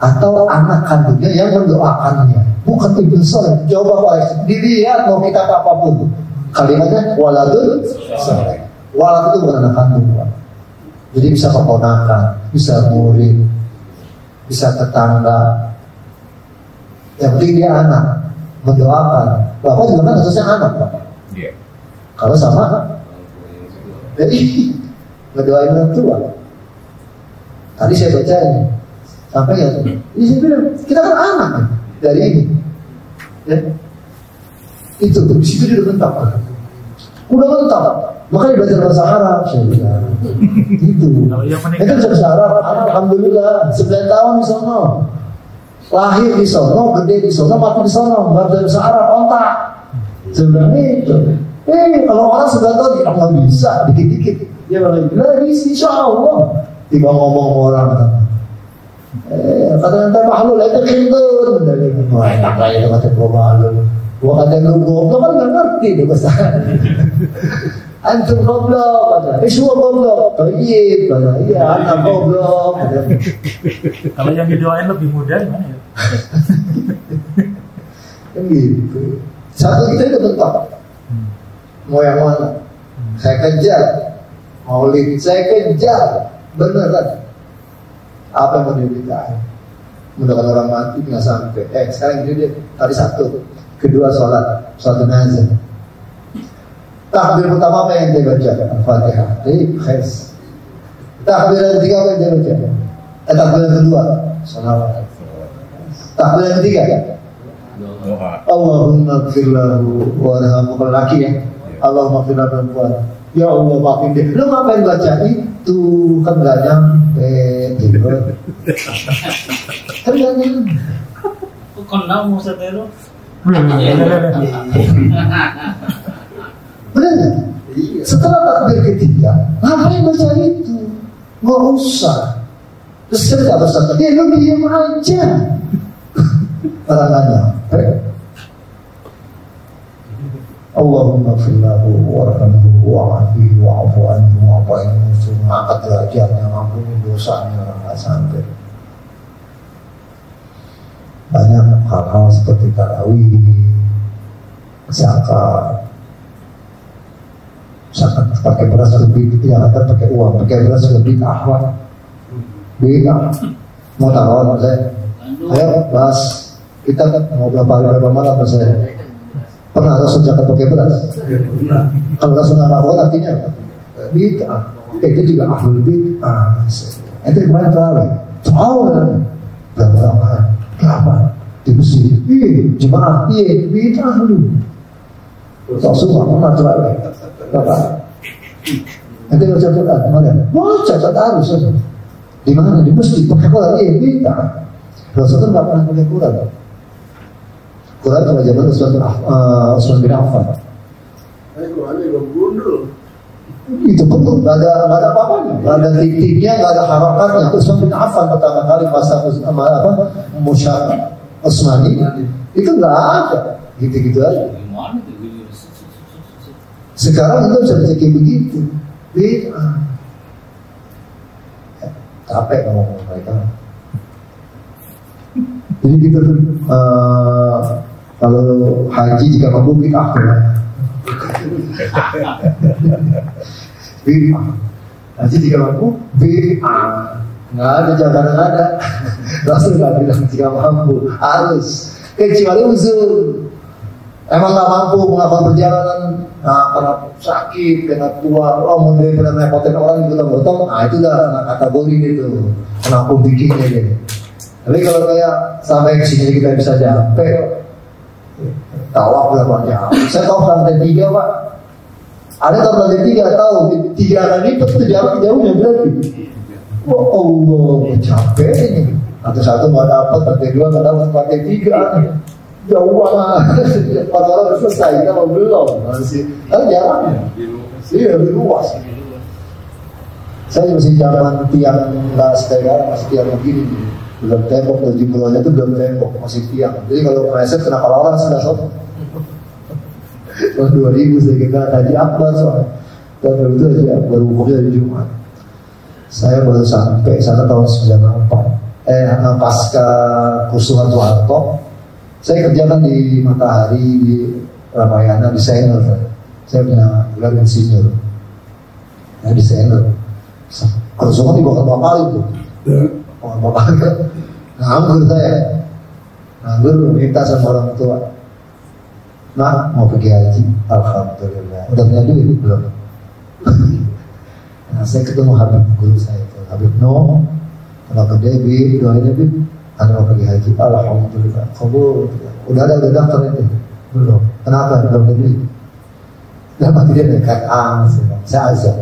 atau anak kandungnya yang mendoakannya, bukan ibnu soleh. Coba koreksi, dilihat mau kita apapun kalimatnya waladun soleh. Walad itu bukan anak kandung, Pak. Jadi bisa keponakan, bisa murid, bisa tetangga. Yang penting dia anak, mendoakan. Bapak juga kan harusnya anak, Pak. Iya. Kalau sama, jadi ngedoain orang tua. Tadi saya baca ini, sampai ya, ini saya bilang kita kan anak dari ini, ya. Itu di situ dia udah mentok, makanya belajar bahasa Arab saya bilang. Itu, itu bahasa Arab. Alhamdulillah 9 tahun di sono, lahir di sono, gede di sono, mati di sono, belajar bahasa Arab ontak. Saya bilang itu. Kalau orang sudah tahu dia nggak bisa, dikit-dikit dia bilang, insya Allah. Tiba ngomong orang, kata nanti mahlul itu kendur, dari mana kayak kata gua mahlul, gua kata lu goblok kan nggak ngerti deh bahasa. Antum goblok, kata, semua goblok, iya, anak goblok. Kalau yang didoain lebih mudah gimana ya? Kan gitu. Satu kita itu bentuk. Mau yang mana? Saya kejar. Maulid saya kejar. Beneran. Apa yang mau diberikan? Mendoakan orang mati nggak sampai. Sekarang ini dia tadi satu. Kedua sholat jenazah. Takbir pertama apa yang dia baca? Al-Fatihah. Jadi khas. Takbir yang ketiga apa yang dia baca? Takbir yang kedua. Salawat. Takbir yang ketiga. Allahumma gfirlahu warhamhu. Kalau laki ya, Allahumma gfirlahu perempuan. Ya Allah maafin dia. Lu ngapain baca itu? Kan gak nyampe. Kan gak nyampe. Kok namu setero? Benar. Setelah takbir ketiga, ngapain baca itu? Nggak usah. Terus saya tidak bersama dia, lu diam aja. Orang nanya, Allahumma fillahu warhamhu wa'afihi wa'afu anhu wa'afu anhu, angkat derajatnya, ampuni dosanya orang nggak sampai. Banyak hal-hal seperti tarawih, zakat pakai beras lebih, yang akan pakai uang, pakai beras lebih akhwat, beda. Mau taruhan saya, ayo bahas. Kita mau berapa malam saya pernah Rasul zakat pakai beras. Kalau Rasul nggak tahu artinya bid'ah. Itu juga ahlul bid'ah. Itu gimana tahu kan? Berapa? Di masjid. Jemaah. Bid'ah dulu. Tak semua pernah terawih. Bapak. Nanti baca Quran mana? Baca tak harus. Di mana? Di masjid pakai Quran. Bid'ah. Rasul kan nggak pernah pakai Quran. Quran pada zaman Utsman bin Affan. Qurannya belum gundul. Itu betul, nggak ada apa-apanya, nggak ada titiknya, nggak ada harapannya. Utsman bin Affan pertama kali masa Musyawah Utsmani itu nggak ada, gitu-gitu aja. Sekarang itu bisa kayak begitu, capek ngomong mereka. Jadi kita kalau haji jika mampu bid'ah haji jika mampu bid'ah, nggak ada jangan ada. Rasul nggak bilang jika mampu harus, kecuali uzur. Emang nggak mampu melakukan perjalanan, karena sakit, karena tua, mau dari repotin orang gotong-gotong, itu udah kategori itu, kenapa bikinnya gitu. Tapi kalau kayak sampai sini kita bisa nyampe, tawaf berapa jam? Saya tahu lantai 3 Pak. Ada tahu lantai 3 tahu 3 kali lipat itu jauhnya berarti. Oh Allah, capek ini. Satu nggak dapat, partai 2 nggak dapat, partai 3 jauh banget. Orang-orang udah selesai, kita belum masih, kan jarang ya. Iya lebih luas. Saya masih zaman tiang nggak sekarang, masih tiang begini, belum tembok, dan jumlahnya itu belum tembok, masih tiang. Jadi kalau meleset kena kepala orang sudah sopan. Tahun 2000 saya kira Haji Akbar soalnya. Tahun itu Haji Akbar umumnya di Jumat. Saya baru sampai sana tahun 94. Pasca kerusuhan Soeharto, saya kerjakan di Matahari, di Ramayana, desainer. Saya punya gelar insinyur. Ya, desainer. Kerusuhan dibakar 2 kali tuh. Bakar kan. Nganggur saya. Nganggur minta sama orang tua. Nah, mau pergi haji. Alhamdulillah. Udah punya duit belum? Nah, saya ketemu Habib guru saya itu. Habib No. Kalau ke Debbie, doain Debbie, Anda mau pergi haji. Alhamdulillah. Kabul. Udah daftar itu? Belum. Kenapa? Belum Debbie. Dapat dia dekat saya azan.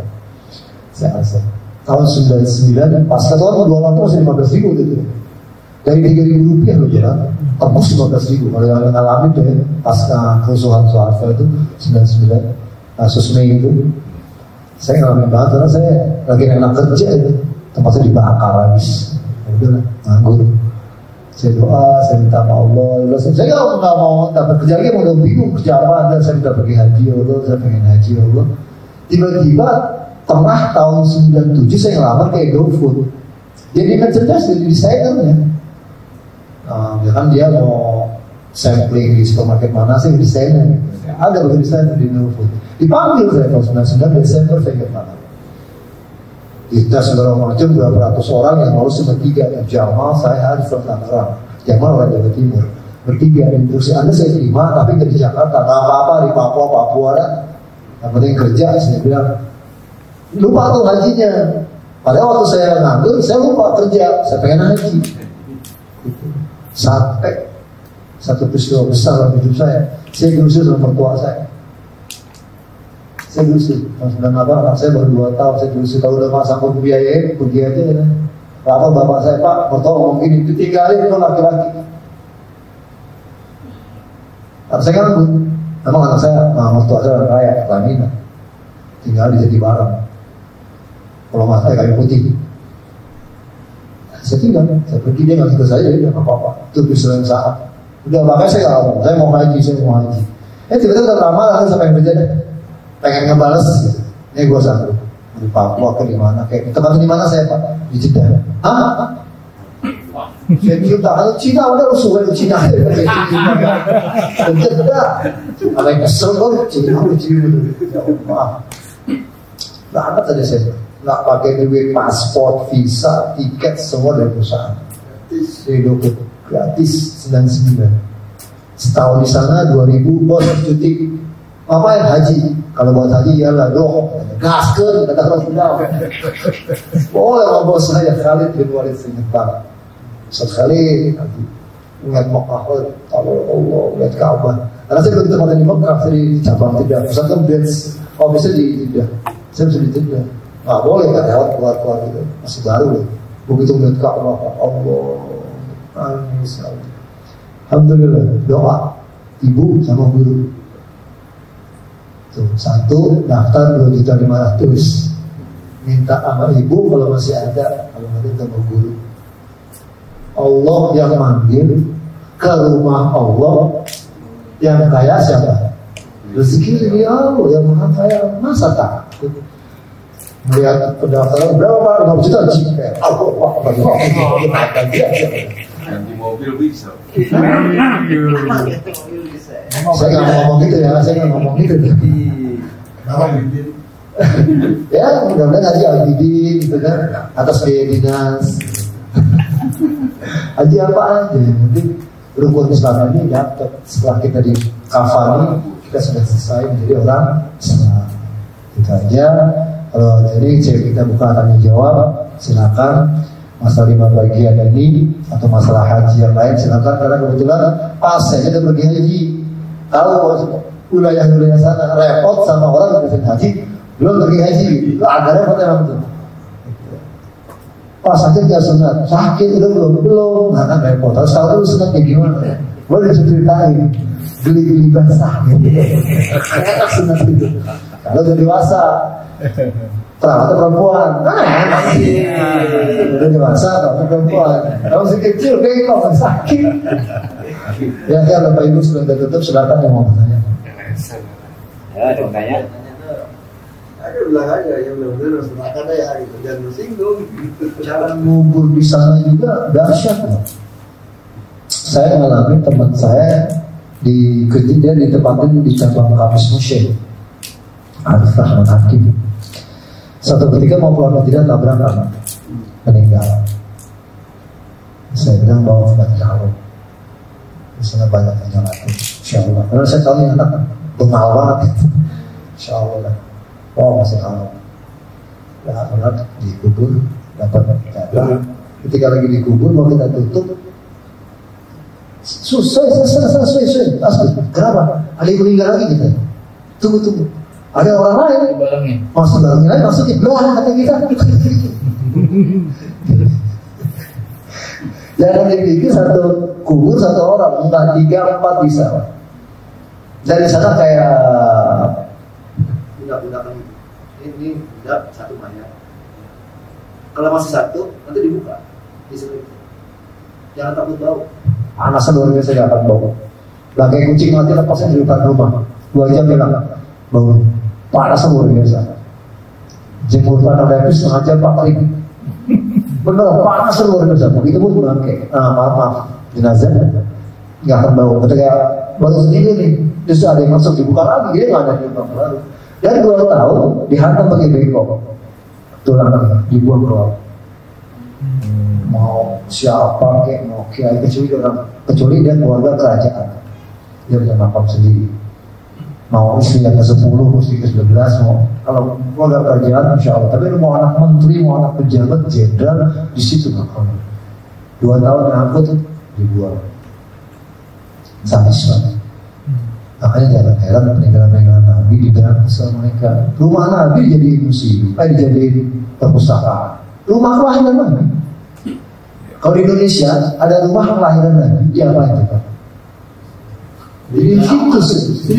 Tahun 99, pasca tahun 28 masih 15.000 gitu. Dari 3.000 rupiah loh jalan, tembus 15.000. Kalau yang ngalamin deh, pasca kerusuhan Soeharto itu 99, kasus Mei itu, saya ngalamin banget karena saya lagi enak kerja itu, tempatnya dibakar habis. Udah nganggur. Saya doa, saya minta sama Allah. Saya nggak mau dapat kerja lagi, mau bingung kerja apa. Saya minta pergi haji Allah, saya pengen haji Allah. Tiba-tiba tengah tahun 97 saya ngelamar ke GoFood. Jadi merchandise jadi desainernya. Ya kan dia mau sampling di supermarket mana sih desainer. Ada beberapa desainer di GoFood. Dipanggil saya tahun 99 Desember saya ke mana. Kita segala macam berapa ratus orang yang lolos cuma 3. Jamal, saya Arif Tangerang. Jamal orang Jawa Timur. Bertiga instruksi Anda saya terima, tapi nggak di Jakarta. Nggak apa-apa di Papua ada. Yang penting kerja. Saya bilang lupa tuh hajinya. Padahal waktu saya nganggur, saya lupa kerja. Saya pengen haji. Sampai satu peristiwa besar dalam hidup saya diusir sama mertua saya. Saya diusir tahun 98, anak saya baru 2 tahun. Saya diusir, kalau udah masang biaya, pergi aja ya. Lalu bapak saya, Pak, mertua ngomong gini, ditinggalin itu laki-laki. Anak saya nganggur. Memang anak saya, mertua saya orang kaya, Pertamina. Tinggal di Jatibarang. Kalau matanya kayu putih. Saya tinggal, saya pergi, dia ngasih ke saya, dia nggak apa-apa. Itu peristiwa yang saat. Udah, makanya saya nggak ngomong, saya mau haji. Tiba-tiba udah lama, lalu saya pengen kerja deh. Pengen ngebales gitu. Ini gue sanggup di Papua ke di mana, kayak tempat di mana saya Pak? Di Jeddah. Hah? Saya bilang kalau Cina udah lu suwe Cina. Jeddah. Apa yang kesel kok Cina maaf. Banget aja saya. Nggak pakai duit paspor, visa, tiket semua dari perusahaan. Gratis. Gratis 99. Setahun di sana 2000 bos cuti. Apa yang haji? Kalau buat haji iyalah dong. Gaskeun kata orang Sunda. Boleh sama bos saya Khalid bin Walid Sinyebar. Sekali haji. Ingat Mekah, Allah, lihat Ka'bah. Karena saya begitu makan di Mekah, saya di cabang tidak. Pusat kan kalau bisa di tidak. Saya bisa di tidak. Nggak boleh kan lewat keluar gitu. Masih baru loh. Begitu lihat Ka'bah, Allah. Nangis. Alhamdulillah, doa ibu sama guru. Tuh, 1 daftar 2.500.000. Minta sama ibu kalau masih ada, kalau nggak ada sama guru. Allah yang manggil ke rumah Allah. Yang kaya siapa? Rezeki dari Allah yang maha kaya. Masa takut? Melihat pendaftaran berapa? 50 juta jiper. Allah akan dia. Ganti mobil bisa. Saya nggak ngomong gitu ya, saya nggak ngomong gitu. Ya, mudah-mudahan haji Al-Bidin gitu kan, atas biaya dinas. Haji apa aja, mungkin rukun Islam ini dapat. Setelah kita di kafani, kita sudah selesai menjadi orang Islam. Itu aja. Kalau jadi kita buka tanya jawab, silakan. Masalah 5 bagian ini atau masalah haji yang lain silakan, karena kebetulan pas saya udah pergi haji. Kalau wilayah-wilayah sana repot sama orang yang haji belum pergi haji, itu agak repot emang tuh. pas aja dia sunat, sakit udah belum, nah kan repot. Harus tahu dulu sunat kayak gimana ya. Boleh diceritain, geli-geli basah gitu. Sunat itu. Kalau udah dewasa, perawat perempuan, udah dewasa perawat perempuan. Kalau masih kecil, bengkok sakit. Ya kan, Bapak Ibu sudah tutup, silakan yang mau bertanya. Ya, ada yang tanya. Ada bilang aja yang benar-benar silakan ya, gitu. Jangan bersinggung. Cara ngubur di sana juga dahsyat. Saya ngalamin teman saya di kerja, dia ditempatin di cabang Kamis Musyrik Arif Rahman Hakim. Satu ketika mau keluar negeri tabrakan, meninggal. Saya bilang bawa obat kalau di sana banyak yang nyalakan, insya Allah. Karena saya tahu ini anak bengal banget itu, insya Allah. Oh masih kalau ya anak dikubur dapat jatah. Ketika lagi dikubur mau kita tutup, susah, asli. Kenapa? Ada yang meninggal lagi kita. Tunggu. Ada orang lain. Masuk barangnya lain, maksudnya belah kata kita. Jangan dipikir satu kubur satu orang, enggak 3, 4 bisa. Dari sana kayak Budak-budakan ini budak satu mayat. Kalau masih satu, nanti dibuka. Diselip. Jangan takut bau. panasnya luar biasa gak akan bau. Lah kayak kucing mati lepasnya di depan rumah 2 jam hilang bau. Panasnya luar biasa. Jemur tanah lepis sengaja pakai. Bener panasnya luar biasa. Begitu pun bangke. Maaf jenazah nggak akan bau. Ketika baru sendiri nih, justru ada yang masuk dibuka lagi dia nggak ada yang baru. Dan 2 tahun dihantam pakai bengkok, tulang dibuang keluar. Mau siapa kek, mau kiai kecuali dia keluarga kerajaan, dia bisa makam sendiri. Mau istri yang ke-10, istri ke-11, mau kalau keluarga kerajaan insya Allah. Tapi mau anak menteri, mau anak pejabat, jenderal di situ makam. 2 tahun ngangkut dibuang. Sadis banget. Makanya jangan heran peninggalan-peninggalan Nabi diberantas sama mereka. Rumah Nabi jadi museum, dijadiin perpustakaan. Rumah kelahiran Nabi. Kalau di Indonesia ada rumah kelahiran Nabi, diapain coba? Di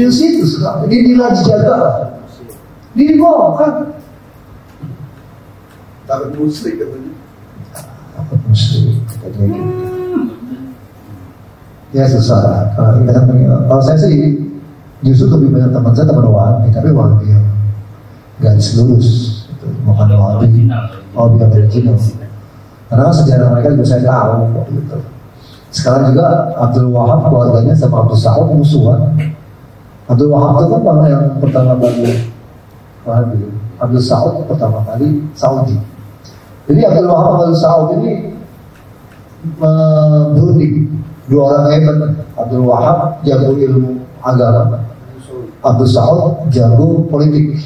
situs, ini dijaga, dibongkar. Takut musrik katanya. Takut musrik katanya. Ya susah. Kalau saya sih justru lebih banyak teman saya teman Wahabi, tapi Wahabi yang garis lurus, bukan Wahabi yang original. Karena sejarah mereka juga saya tahu gitu. Sekarang juga Abdul Wahab keluarganya sama Abdul Saud musuhan. Abdul Wahab itu kan orang yang pertama kali Wahabi. Abdul Saud pertama kali Saudi. Jadi Abdul Wahab dan Abdul Saud ini berunding. 2 orang hebat. Abdul Wahab jago ilmu agama, Abdul Saud jago politik.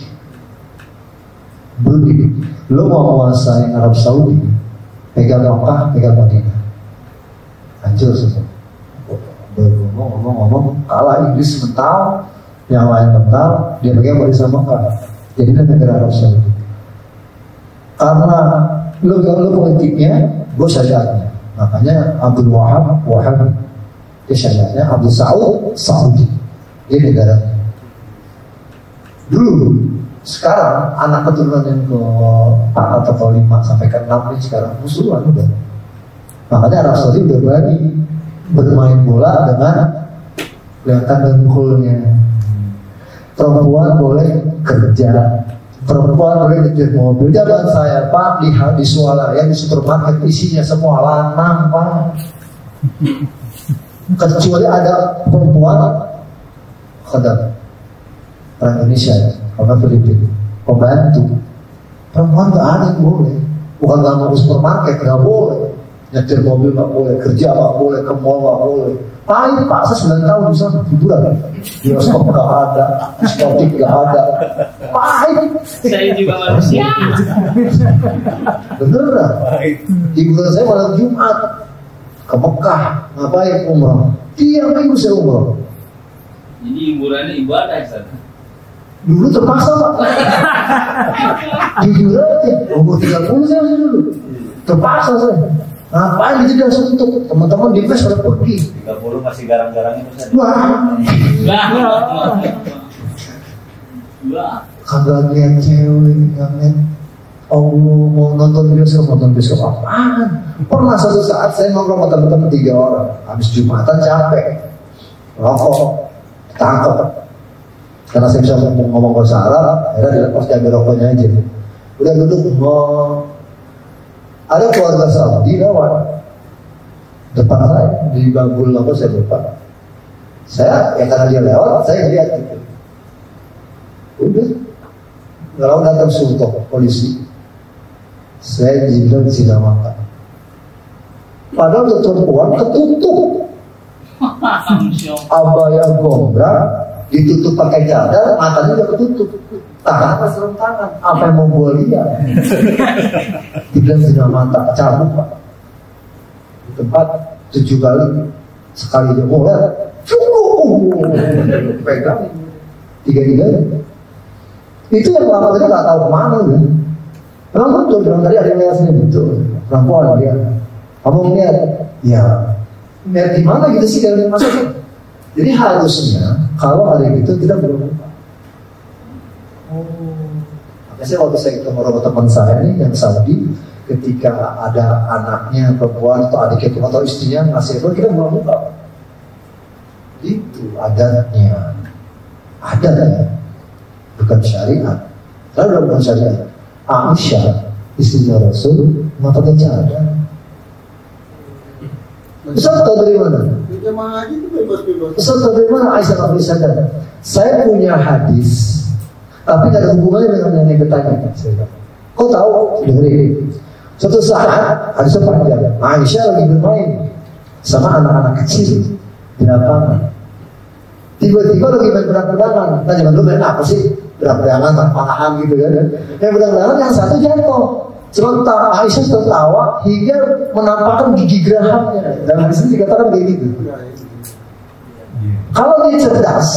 Berunding. Lo mau menguasai Arab Saudi, pegang Makkah, pegang Madinah. Hancur semua. Ngomong kalah Inggris mental, yang lain mental, dia pegang Madinah Makkah. Jadi dia negara Arab Saudi. Karena lo politiknya, gue syariatnya. Makanya Abdul Wahab dia syariatnya, Abdul Saud Saudi, dia negaranya. Dulu, sekarang anak keturunan yang ke-4 atau 5 sampai ke-6 ini sekarang musuhan udah. Makanya Arab Saudi udah berani bermain bola dengan kelihatan dengkulnya. Perempuan boleh kerja, perempuan boleh nyetir mobil. Jangan saya Pak di swalayan di supermarket isinya semua lanang Pak. Kecuali ada perempuan khadam orang Indonesia, orang Filipina, pembantu. Perempuan gak ada yang boleh. Bukan gak mau supermarket, gak boleh. Nyetir mobil gak boleh, kerja gak boleh, ke mall gak boleh. Pak, saya 9 tahun bisa hiburan. Bioskop gak ada, diskotik gak ada. Pahit. Saya juga manusia. Beneran. Hiburan saya malam Jumat ke Mekah, ngapain umrah? Tiap minggu saya umrah. Jadi hiburannya ibadah Ustaz. Dulu terpaksa Pak. Jujur aja, umur 30 saya masih dulu. Terpaksa saya. Ngapain gitu dia suntuk? Teman-teman di mes pada pergi. 30 masih garang-garangnya Ustaz. Wah. Kagak lihat cewek, kagak lihat Allah mau nonton bioskop apaan? Pernah suatu saat saya nongkrong sama teman-teman 3 orang, habis Jumatan capek, rokok, tangkap. Karena saya bisa ngomong bahasa Arab, akhirnya dilepas diambil rokoknya aja. Udah duduk, ada keluarga Saudi lewat depan saya di bangku apa saya lupa. Saya ya karena dia lewat, saya lihat gitu. Udah, kalau datang sultan polisi, saya dibilang zina mata. Padahal untuk perempuan ketutup, abaya gombrang ditutup pakai cadar, matanya udah ketutup. Tangan pas serem tangan, apa yang mau gue lihat? Dibilang zina mata, cabut Pak. Di tempat 7 kali, sekali dia mulai, pegang 3-3. Itu yang lama tadi nggak tahu kemana ya. Memang betul, bilang tadi ada yang lihat sini betul. Perempuan dia, kamu lihat, ya lihat di mana gitu sih dari maksudnya. Jadi harusnya kalau ada gitu kita belum. Biasanya waktu saya ketemu sama teman saya nih yang Saudi, ketika ada anaknya perempuan atau adiknya atau istrinya ngasih itu, kita belum buka. Itu adatnya, bukan syariat. Kalau bukan syariat, Aisyah istrinya Rasul nggak pakai cadar. Ustaz tahu dari mana? Ustaz tahu dari mana Aisyah nggak pakai cadar? Saya punya hadis. Tapi tidak ada hubungannya dengan yang bertanya. Kau tahu? Dengerin. Suatu saat ada sepanjang Aisyah lagi bermain sama anak-anak kecil di lapangan. Tiba-tiba lagi main pedang-pedangan. Nah jangan dulu main apa sih? Pedang-pedangan, panahan gitu kan? Yang pedang-pedangan yang satu jatuh. Sementara Aisyah tertawa hingga menampakkan gigi gerahamnya. Dan di sini dikatakan kayak gitu. Kalau dia cerdas,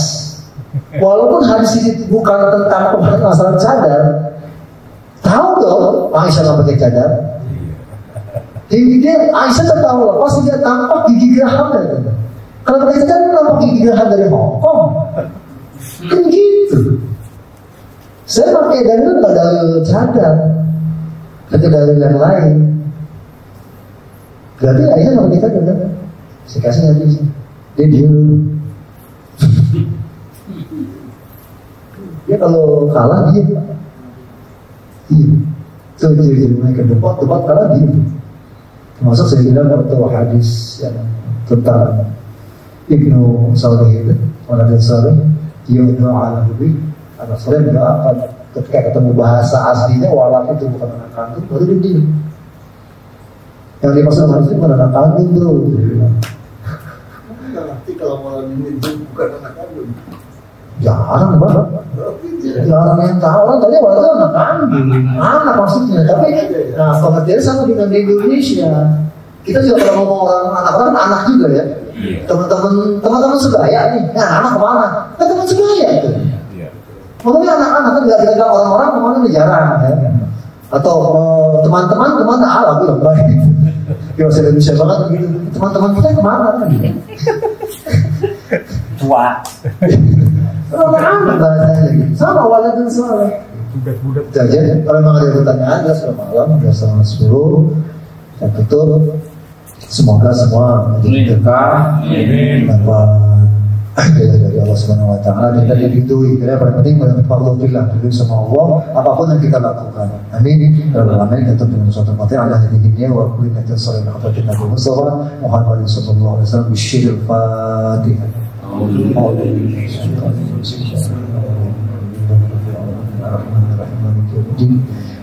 walaupun hadis ini bukan tentang masalah cadar, tahu dong Aisyah nggak pakai cadar. Dia Aisyah tertawa pas dia tampak gigi gerahamnya. Kalau pakai cadar nampak gigi geraham dari Hongkong, kan gitu. Saya pakai dalil nggak dalil cadar, pakai dalil yang lain. Berarti Aisyah nggak pakai cadar kan? Saya kasih hadis, dia diem. Dia kalau kalah dia itu jadi mereka debat kalah dia. Termasuk saya bilang waktu hadis yang tentang Ibnu Salih itu, Ibnu Salih dia doa ala nabi, anak Salih doakan ketika ketemu bahasa aslinya walaf itu bukan anak kandung, baru dia diem. Yang dimaksud hadis itu bukan anak kandung bro. Nanti kalau malam ini bukan anak kandung. Jarang banget. Jarang yang tahu kan tadi waktu anak kandung, anak maksudnya. Tapi nah pengertiannya sama dengan di Indonesia. Kita juga kalau ngomong orang anak juga ya. Teman-teman sebaya nih, nah anak kemana? Kan teman sebaya itu. Ngomongnya anak-anak kan nggak kita orang-orang ngomongnya jarang ya. Atau teman Allah belum baik. Ya bahasa Indonesia banget begitu. Teman-teman kita kemana kan? Tua. Anak-anak bahasanya gitu. Sama waladun soleh. Budak-budak. Jadi kalau memang ada pertanyaan, ya sudah malam, sudah setengah 10. Saya tutup. Semoga semua menjadi berkah, dapat dari Allah Subhanahu Wa Taala dan dari ridhoi. Karena paling penting mendapat fardhillah dulu sama Allah apapun yang kita lakukan. Amin. Rabbal alamin. Tentu dengan suatu mati Allah di dunia wa kulli natin salih hafatin Nabi Mustafa Muhammad sallallahu alaihi wasallam bisyiril Fatihah.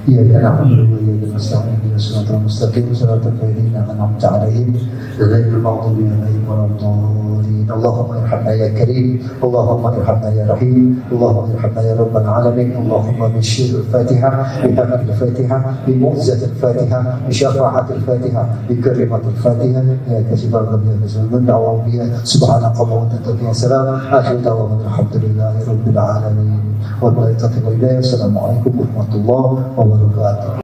إياك نعبد وإياك نستعين اهدنا الصراط المستقيم صراط الذين أنعمت عليهم غير المغضوب عليهم ولا الضالين اللهم ارحمنا يا كريم اللهم ارحمنا يا رحيم اللهم ارحمنا يا رب العالمين اللهم بشر الفاتحة بحق الفاتحة بمعجزة الفاتحة بشفاعة الفاتحة بكرمة الفاتحة يا كاشف الغم يا كاشف الغم دعوهم بها سبحانك اللهم وأنت فيها سلام آخر دعوانا الحمد لله رب العالمين والملائكة والهداية السلام عليكم ورحمة الله وبركاته.